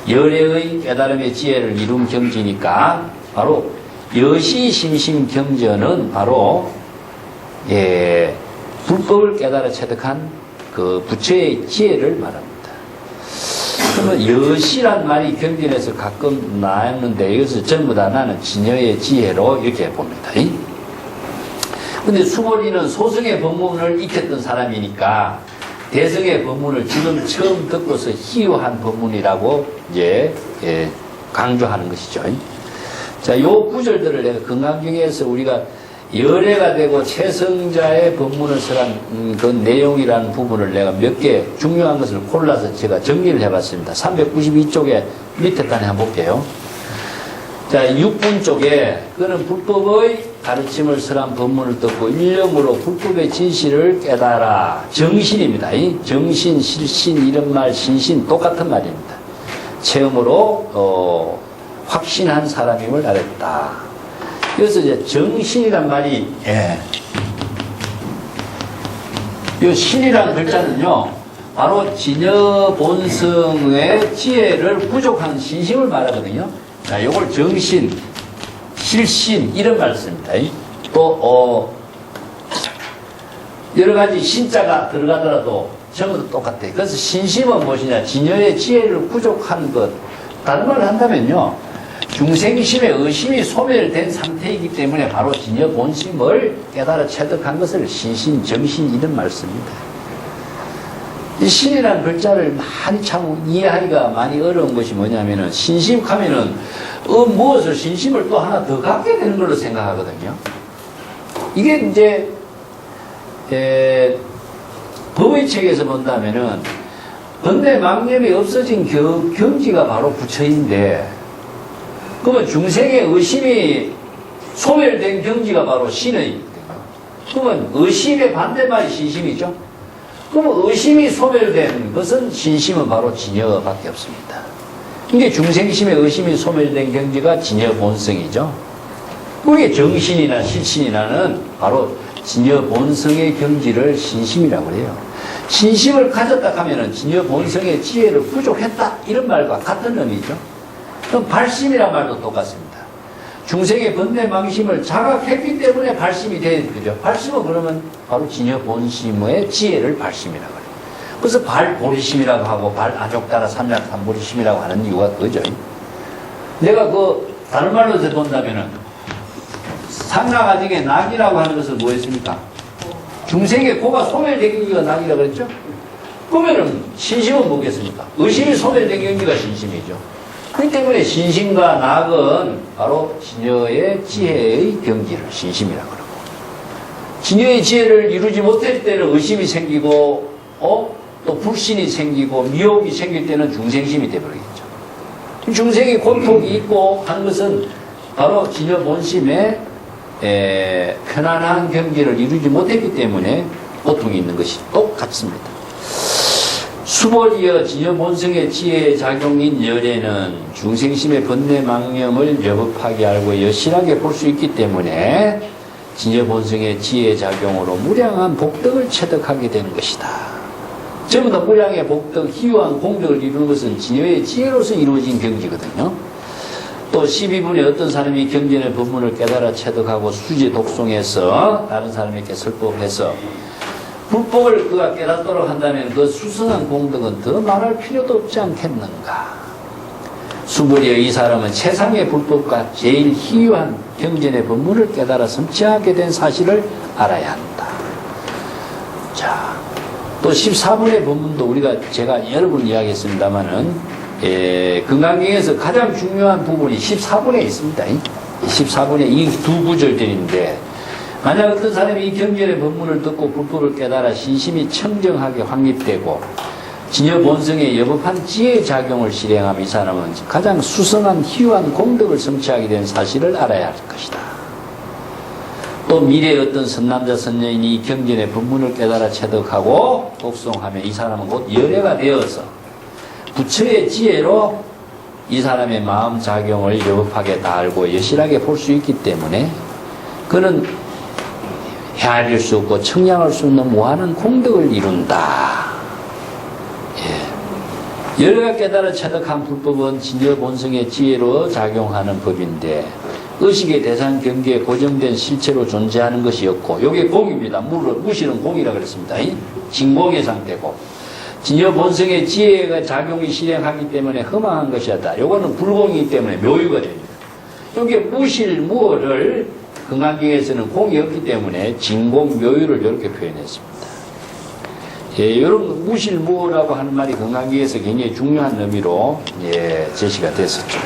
열애의 깨달음의 지혜를 이룬 경지니까 바로 여시심심 경전은 바로 불법을 깨달아 체득한 그 부처의 지혜를 말합니다. 그러면 여시란 말이 경전에서 가끔 나왔는데 이것을 전부 다 나는 진여의 지혜로 이렇게 봅니다. 근데 수보리는 소승의 법문을 익혔던 사람이니까 대승의 법문을 지금 처음 듣고서 희유한 법문이라고 이제 강조하는 것이죠. 자, 요 구절들을 내가 금강경에서 우리가 열애가 되고 최성자의 법문을 설한 그 내용이라는 부분을 내가 몇 개 중요한 것을 골라서 제가 정리를 해봤습니다. 392쪽에 밑에 단에 한번 볼게요. 자, 6분 쪽에 그는 불법의 가르침을 설한 법문을 듣고 일념으로 불법의 진실을 깨달아 정신입니다. 이 정신, 실신 이런 말, 신신 똑같은 말입니다. 체험으로 확신한 사람임을 알았다. 그래서 이제 정신이란 말이 이 신이라는 글자는요 바로 진여 본성의 지혜를 부족한 신심을 말하거든요. 자, 요걸 정신, 실신 이런 말 씁니다. 또 여러 가지 신자가 들어가더라도 전부 다 똑같아요. 그래서 신심은 무엇이냐? 진여의 지혜를 부족한 것. 다른 말을 한다면요. 중생심의 의심이 소멸된 상태이기 때문에 바로 진여 본심을 깨달아 체득한 것을 신신, 정신 이런 말씀입니다. 이 신이라는 글자를 많이 참 이해하기가 많이 어려운 것이 뭐냐면은 신심하면은 무엇을 신심을 또 하나 더 갖게 되는 걸로 생각하거든요. 이게 이제 법의 책에서 본다면은 번뇌 망념이 없어진 경지가 바로 부처인데, 그러면 중생의 의심이 소멸된 경지가 바로 신의, 그러면 의심의 반대말이 신심이죠. 그러면 의심이 소멸된 것은 신심은 바로 진여밖에 없습니다. 이게 중생심의 의심이 소멸된 경지가 진여 본성이죠. 그게 정신이나 실신이라는 바로 진여 본성의 경지를 신심이라고 해요. 신심을 가졌다 하면은 진여 본성의 지혜를 부족했다 이런 말과 같은 의미죠. 그럼 발심이란 말도 똑같습니다. 중생의 번뇌 망심을 자각했기 때문에 발심이 되는 거죠. 발심은 그러면 바로 진여 본심의 지혜를 발심이라고 해요. 그래서 발보리심이라고 하고 발안욕따라 삼약삼보리심이라고 하는 이유가 그거죠. 내가 다른 말로 본다면은 상락아직의 낙이라고 하는 것은 뭐였습니까? 중생의 고가 소멸된 경지가 낙이라고 그랬죠? 그러면은 신심은 뭐겠습니까? 의심이 소멸된 경지가 신심이죠. 그렇기 때문에 신심과 낙은 바로 진여의 지혜의 경지를 신심이라고 그러고, 진여의 지혜를 이루지 못할 때는 의심이 생기고 또 불신이 생기고 미혹이 생길 때는 중생심이 되어버리겠죠. 중생의 고통이 있고 한 것은 바로 진여 본심의 편안한 경지를 이루지 못했기 때문에 고통이 있는 것이 똑같습니다. 수보리여 진여 본성의 지혜의 작용인 열에는 중생심의 번뇌 망념을 여법하게 알고 여실하게 볼 수 있기 때문에 진여 본성의 지혜의 작용으로 무량한 복덕을 체득하게 되는 것이다. 전부 다 무량의 복덕, 희유한 공덕을 이루는 것은 진여의 지혜로서 이루어진 경지거든요. 또 12분에 어떤 사람이 경전의 법문을 깨달아 체득하고 수지 독송해서 다른 사람에게 설법해서 불법을 그가 깨닫도록 한다면 그 수선한 공덕은 더 말할 필요도 없지 않겠는가. 수보리여 이 사람은 세상의 불법과 제일 희유한 경전의 법문을 깨달아 성취하게 된 사실을 알아야 한다. 자, 또 14분의 법문도 제가 여러 번 이야기했습니다마는 금강경에서 가장 중요한 부분이 14분에 있습니다. 14분에 이 두 구절들인데, 만약 어떤 사람이 이 경전의 법문을 듣고 불법을 깨달아 신심이 청정하게 확립되고 진여 본성의 여법한 지혜의 작용을 실행하면 이 사람은 가장 수성한 희유한 공덕을 성취하게 된 사실을 알아야 할 것이다. 또 미래의 어떤 선남자 선녀인이 이 경전의 법문을 깨달아 체득하고 독송하면 이 사람은 곧 열애가 되어서 부처의 지혜로 이 사람의 마음 작용을 여법하게 다 알고 여실하게 볼 수 있기 때문에 그는 헤아릴 수 없고 청량할 수 없는 무한한 공덕을 이룬다. 열애가 깨달아 체득한 불법은 진여 본성의 지혜로 작용하는 법인데 의식의 대상 경계에 고정된 실체로 존재하는 것이 없고, 요게 공입니다. 무실은 공이라 그랬습니다. 진공의 상태고, 진여 본성의 지혜가 작용이 실행하기 때문에 허망한 것이었다. 요거는 불공이기 때문에 묘유가 됩니다. 요게 무실, 무어를 금강경에서는 공이 없기 때문에 진공, 묘유를 이렇게 표현했습니다. 이런 무실, 무어라고 하는 말이 금강경에서 굉장히 중요한 의미로 제시가 됐었죠.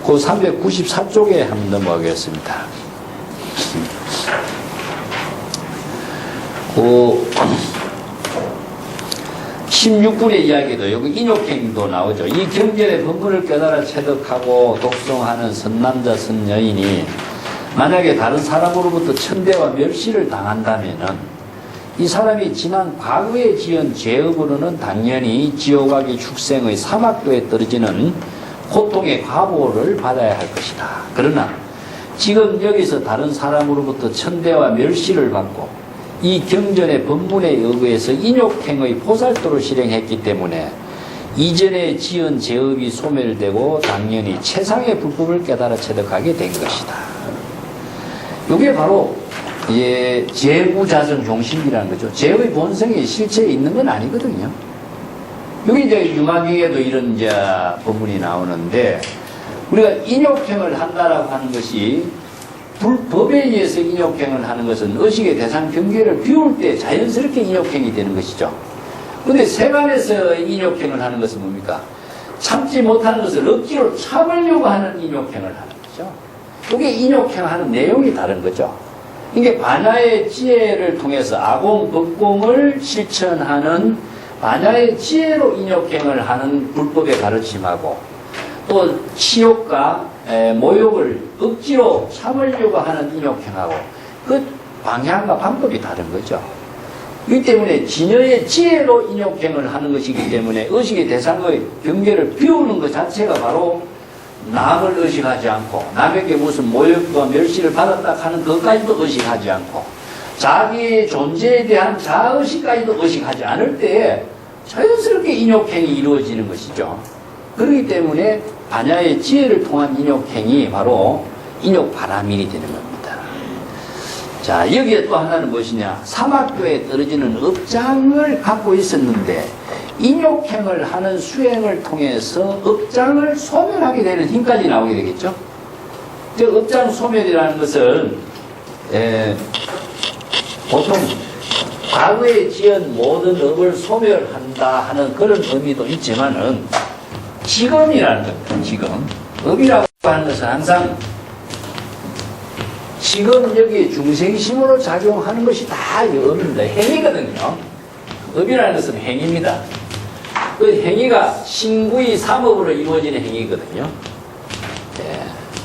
그 394쪽에 한번 넘어가겠습니다. 그 16분의 이야기도 여기 인욕행도 나오죠. 이 경전의 법문을 깨달아 체득하고 독송하는 선남자 선여인이 만약에 다른 사람으로부터 천대와 멸시를 당한다면은 이 사람이 지난 과거에 지은 죄업으로는 당연히 지옥악의 축생의 사막도에 떨어지는 고통의 과보를 받아야 할 것이다. 그러나 지금 여기서 다른 사람으로부터 천대와 멸시를 받고 이 경전의 법문에 의거해서 인욕행의 보살도를 실행했기 때문에 이전에 지은 죄업이 소멸되고 당연히 최상의 불법을 깨달아 체득하게 된 것이다. 이게 바로 재구자전 종신이라는 거죠. 죄의 본성이 실체에 있는 건 아니거든요. 여기 이제 유마경에도 이런 법문이 나오는데 우리가 인욕행을 한다라고 하는 것이 불법에 의해서 인욕행을 하는 것은 의식의 대상 경계를 비울 때 자연스럽게 인욕행이 되는 것이죠. 근데 세간에서 인욕행을 하는 것은 뭡니까? 참지 못하는 것을 억지로 참으려고 하는 인욕행을 하는 거죠. 이게 인욕행하는 내용이 다른 거죠. 이게 반야의 지혜를 통해서 아공, 법공을 실천하는 반야의 지혜로 인욕행을 하는 불법의 가르침하고 또 치욕과 모욕을 억지로 참으려고 하는 인욕행하고 그 방향과 방법이 다른 거죠. 그렇기 때문에 진여의 지혜로 인욕행을 하는 것이기 때문에 의식의 대상의 경계를 비우는 것 자체가 바로 남을 의식하지 않고 남에게 무슨 모욕과 멸시를 받았다 하는 것까지도 의식하지 않고 자기의 존재에 대한 자의식까지도 의식하지 않을 때에 자연스럽게 인욕행이 이루어지는 것이죠. 그렇기 때문에 반야의 지혜를 통한 인욕행이 바로 인욕바라밀이 되는 겁니다. 자, 여기에 또 하나는 무엇이냐? 사막교에 떨어지는 업장을 갖고 있었는데 인욕행을 하는 수행을 통해서 업장을 소멸하게 되는 힘까지 나오게 되겠죠. 그 업장 소멸이라는 것은 보통 과거에 지은 모든 업을 소멸한다 하는 그런 의미도 있지만은 지금이라는 겁니다. 지금 업이라고 하는 것은 항상 지금 여기 중생심으로 작용하는 것이 다 업입니다. 행위거든요. 업이라는 것은 행위입니다. 그 행위가 신구의 삼업으로 이루어지는 행위거든요.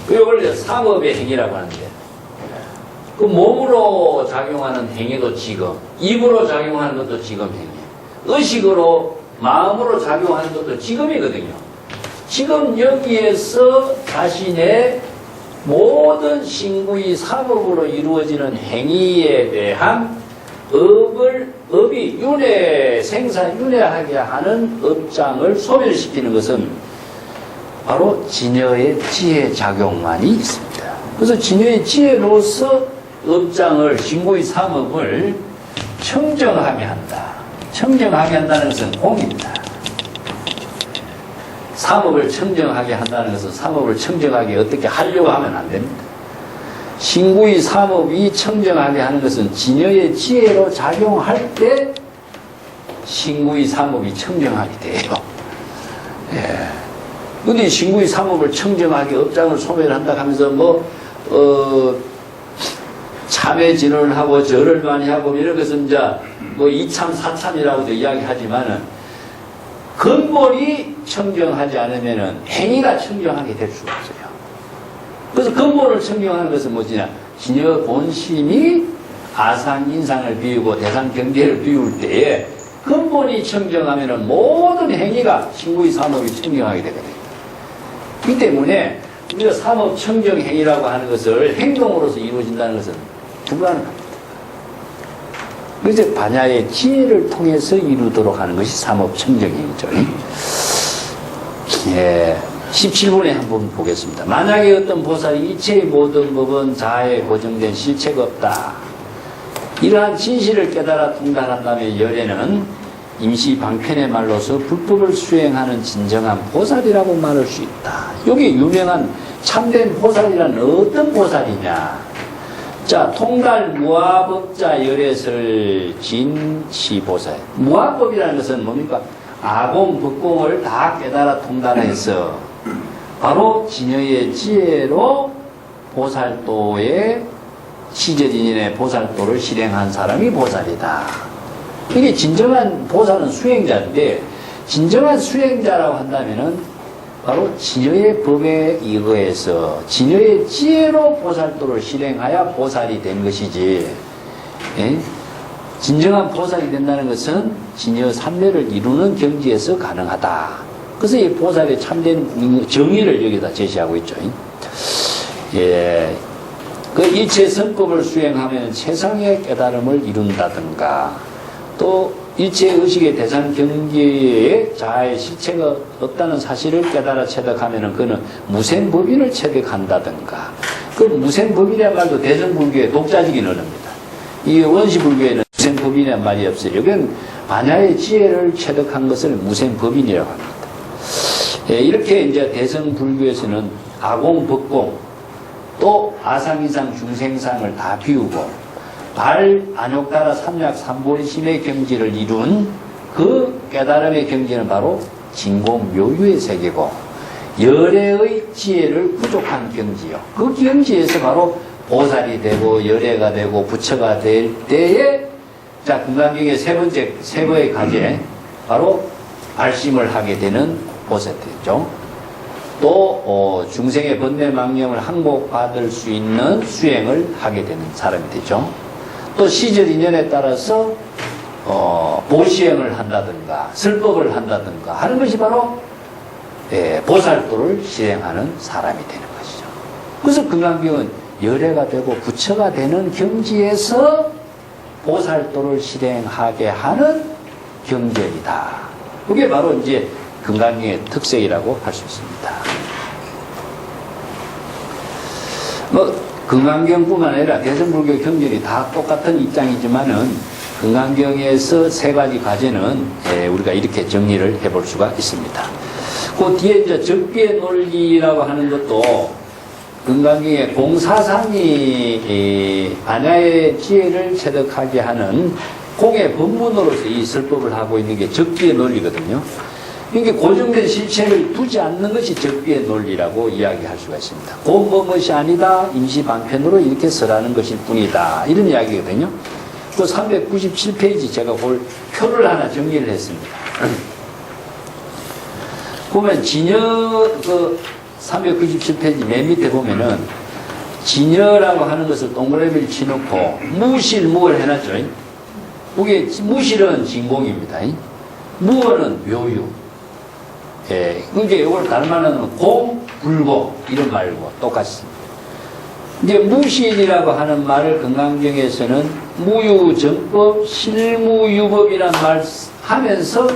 그게 원래 삼업의 행위라고 하는데 그 몸으로 작용하는 행위도 지금, 입으로 작용하는 것도 지금 행위, 의식으로 마음으로 작용하는 것도 지금이거든요. 지금 여기에서 자신의 모든 신구의 삼업으로 이루어지는 행위에 대한 업이 생사윤회하게 하는 업장을 소멸시키는 것은 바로 진여의 지혜 작용만이 있습니다. 그래서 진여의 지혜로서 업장을, 신구의 삼업을 청정하게 한다. 청정하게 한다는 것은 공입니다. 삼업을 청정하게 한다는 것은 삼업을 청정하게 어떻게 하려고 하면 안 됩니다. 신구의 삼업이 청정하게 하는 것은 진여의 지혜로 작용할 때 신구의 삼업이 청정하게 돼요. 근데 신구의 삼업을 청정하게 업장을 소멸한다 하면서 참회 진언을 하고 절을 많이 하고 이런 것은 이제 이참 사참이라고도 이야기하지만은 근본이 청정하지 않으면은 행위가 청정하게 될 수가 없어요. 그래서 근본을 청정하는 것은 무엇이냐? 진여 본심이 아상 인상을 비우고 대상 경계를 비울 때에 근본이 청정하면은 모든 행위가 신구의 삼업이 청정하게 되거든요. 이 때문에 우리가 삼업 청정 행위라고 하는 것을 행동으로서 이루어진다는 것은 불가능합니다. 그래서 반야의 지혜를 통해서 이루도록 하는 것이 삼업 청정 행위죠. 17분에 한번 보겠습니다. 만약에 어떤 보살이 이체의 모든 법은 자아에 고정된 실체가 없다. 이러한 진실을 깨달아 통달한다면 열애는 임시 방편의 말로서 불법을 수행하는 진정한 보살이라고 말할 수 있다. 여기 유명한 참된 보살이란 어떤 보살이냐? 자, 통달 무아법자 열애설 진시보살. 무아법이라는 것은 뭡니까? 아공, 법공을 다 깨달아 통달해서 바로 진여의 지혜로 보살도의 시절인의 보살도를 실행한 사람이 보살이다. 이게 진정한 보살은 수행자인데 진정한 수행자라고 한다면은 바로 진여의 법에 의거해서 진여의 지혜로 보살도를 실행하여 보살이 된 것이지. 진정한 보살이 된다는 것은 진여 삼매를 이루는 경지에서 가능하다. 그래서 이 보살의 참된 정의를 여기다 제시하고 있죠. 그 일체 선법을 수행하면 최상의 깨달음을 이룬다든가 또 일체 의식의 대상 경계에 자아의 실체가 없다는 사실을 깨달아 체득하면은 그는 무생법인을 체득한다든가. 그 무생법인이란 말도 대승불교의 독자적인 언어입니다. 이 원시불교에는 무생법인이란 말이 없어요. 여기는 반야의 지혜를 체득한 것을 무생법인이라고 합니다. 이렇게 이제 대승불교에서는 아공, 법공, 또 아상이상, 중생상을 다 비우고 발, 안욕다라, 삼약, 삼보리심의 경지를 이룬 그 깨달음의 경지는 바로 진공, 묘유의 세계고 열애의 지혜를 부족한 경지요. 그 경지에서 바로 보살이 되고 열애가 되고 부처가 될 때에 자, 금강경의 세 번의 가제 바로 발심을 하게 되는 보살이죠. 또 중생의 번뇌망령을 항복받을 수 있는 수행을 하게 되는 사람이 되죠. 또 시절 인연에 따라서 보시행을 한다든가 설법을 한다든가 하는 것이 바로 보살도를 실행하는 사람이 되는 것이죠. 그래서 금강경은 열애가 되고 부처가 되는 경지에서 보살도를 실행하게 하는 경전이다. 그게 바로 이제 금강경의 특색이라고 할 수 있습니다. 금강경뿐만 아니라 대승불교 경전이 다 똑같은 입장이지만은 금강경에서 세 가지 과제는 우리가 이렇게 정리를 해볼 수가 있습니다. 그 뒤에 이제 적비의 논리라고 하는 것도 금강경의 공사상이 반야의 지혜를 체득하게 하는 공의 법문으로서 이 설법을 하고 있는 게 적비의 논리거든요. 이게 고정된 실체를 두지 않는 것이 적비의 논리라고 이야기할 수가 있습니다. 공법것이 아니다. 임시 방편으로 이렇게 설하는 것일 뿐이다. 이런 이야기거든요. 그 397페이지 제가 볼 표를 하나 정리를 했습니다. 보면 진여 397페이지 맨 밑에 보면은 진여라고 하는 것을 동그라미를 치놓고 무실무를 해놨죠. 그게 무실은 진공입니다. 무어는 묘유. 그게 이걸 다른 말로 하면 공, 불공 이런 말고 똑같습니다. 이제 무실이라고 하는 말을 금강경에서는 무유정법, 실무유법이란 말 하면서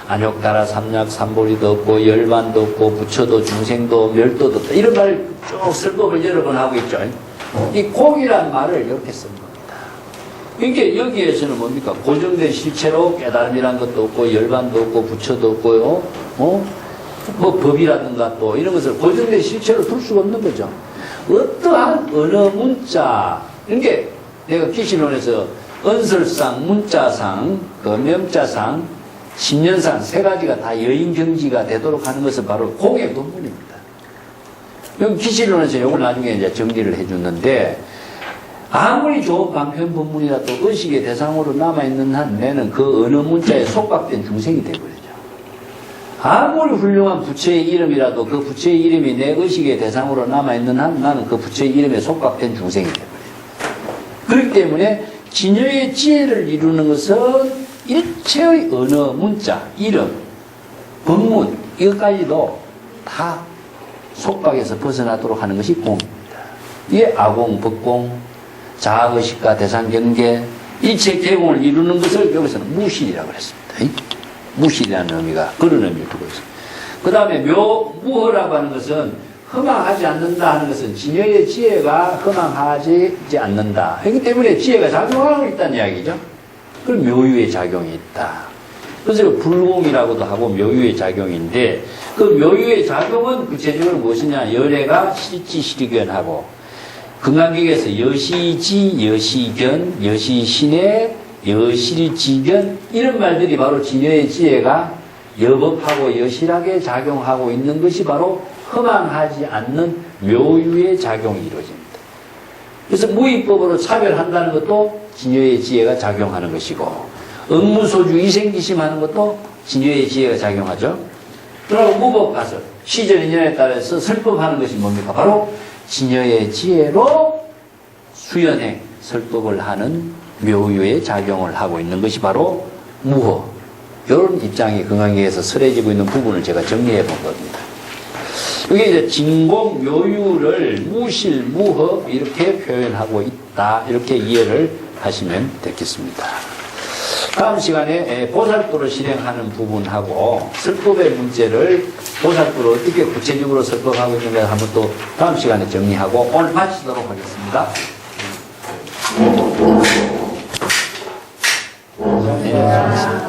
안욕다라, 삼약, 삼보리도 없고 열반도 없고 부처도 중생도 멸도도 없다. 이런 말을 쭉 설법을 여러 번 하고 있죠. 이 공이란 말을 이렇게 쓴 겁니다. 그러니까 여기에서는 뭡니까? 고정된 실체로 깨달음이란 것도 없고 열반도 없고 부처도 없고요. 뭐 법이라든가 또 이런 것을 고정된 실체로 둘 수가 없는 거죠. 어떠한 언어 문자, 그러니까 내가 기신론에서 언설상, 문자상, 명자상, 신년상 세 가지가 다 여인경지가 되도록 하는 것은 바로 공의 법문입니다. 여기 기신론에서 이걸 나중에 이제 정리를 해주는데 아무리 좋은 방편 법문이라도 의식의 대상으로 남아있는 한 내는 그 언어 문자에 속박된 중생이 되버리죠. 아무리 훌륭한 부처의 이름이라도 그 부처의 이름이 내 의식의 대상으로 남아있는 한 나는 그 부처의 이름에 속박된 중생이 되버려요. 그렇기 때문에 진여의 지혜를 이루는 것은 일체의 언어, 문자, 이름, 법문 이것까지도 다 속박에서 벗어나도록 하는 것이 공입니다. 이게 아공, 법공, 자아의식과 대상경계 일체 개공을 이루는 것을 여기서는 무실이라고 했습니다. 무실이라는 의미가 그런 의미를 두고 있습니다. 그 다음에 무허라고 하는 것은 허망하지 않는다 하는 것은 진여의 지혜가 허망하지 않는다. 그렇기 때문에 지혜가 작용하고 있다는 이야기죠. 그럼 묘유의 작용이 있다. 그래서 불공이라고도 하고 묘유의 작용인데 그 묘유의 작용은 구체적으로 무엇이냐? 열애가 실지실견하고 금강경에서 여시지, 여시견, 여시신의, 여실지견 이런 말들이 바로 진여의 지혜가 여법하고 여실하게 작용하고 있는 것이 바로 허망하지 않는 묘유의 작용이 이루어집니다. 그래서 무의법으로 차별한다는 것도 진여의 지혜가 작용하는 것이고 업무소주 이생기심하는 것도 진여의 지혜가 작용하죠. 그리고 무법 가설, 시절 인연에 따라서 설법하는 것이 뭡니까? 바로 진여의 지혜로 수연행, 설법을 하는 묘유의 작용을 하고 있는 것이 바로 무허. 이런 입장이 금강경에서 설해지고 있는 부분을 제가 정리해 본 겁니다. 이게 이제 진공, 묘유를 무실, 무허 이렇게 표현하고 있다. 이렇게 이해를 하시면 되겠습니다. 다음 시간에 보살도를 실행하는 부분하고 설법의 문제를 보살도를 어떻게 구체적으로 설법하고 있는가 한번 또 다음 시간에 정리하고 오늘 마치도록 하겠습니다. 네,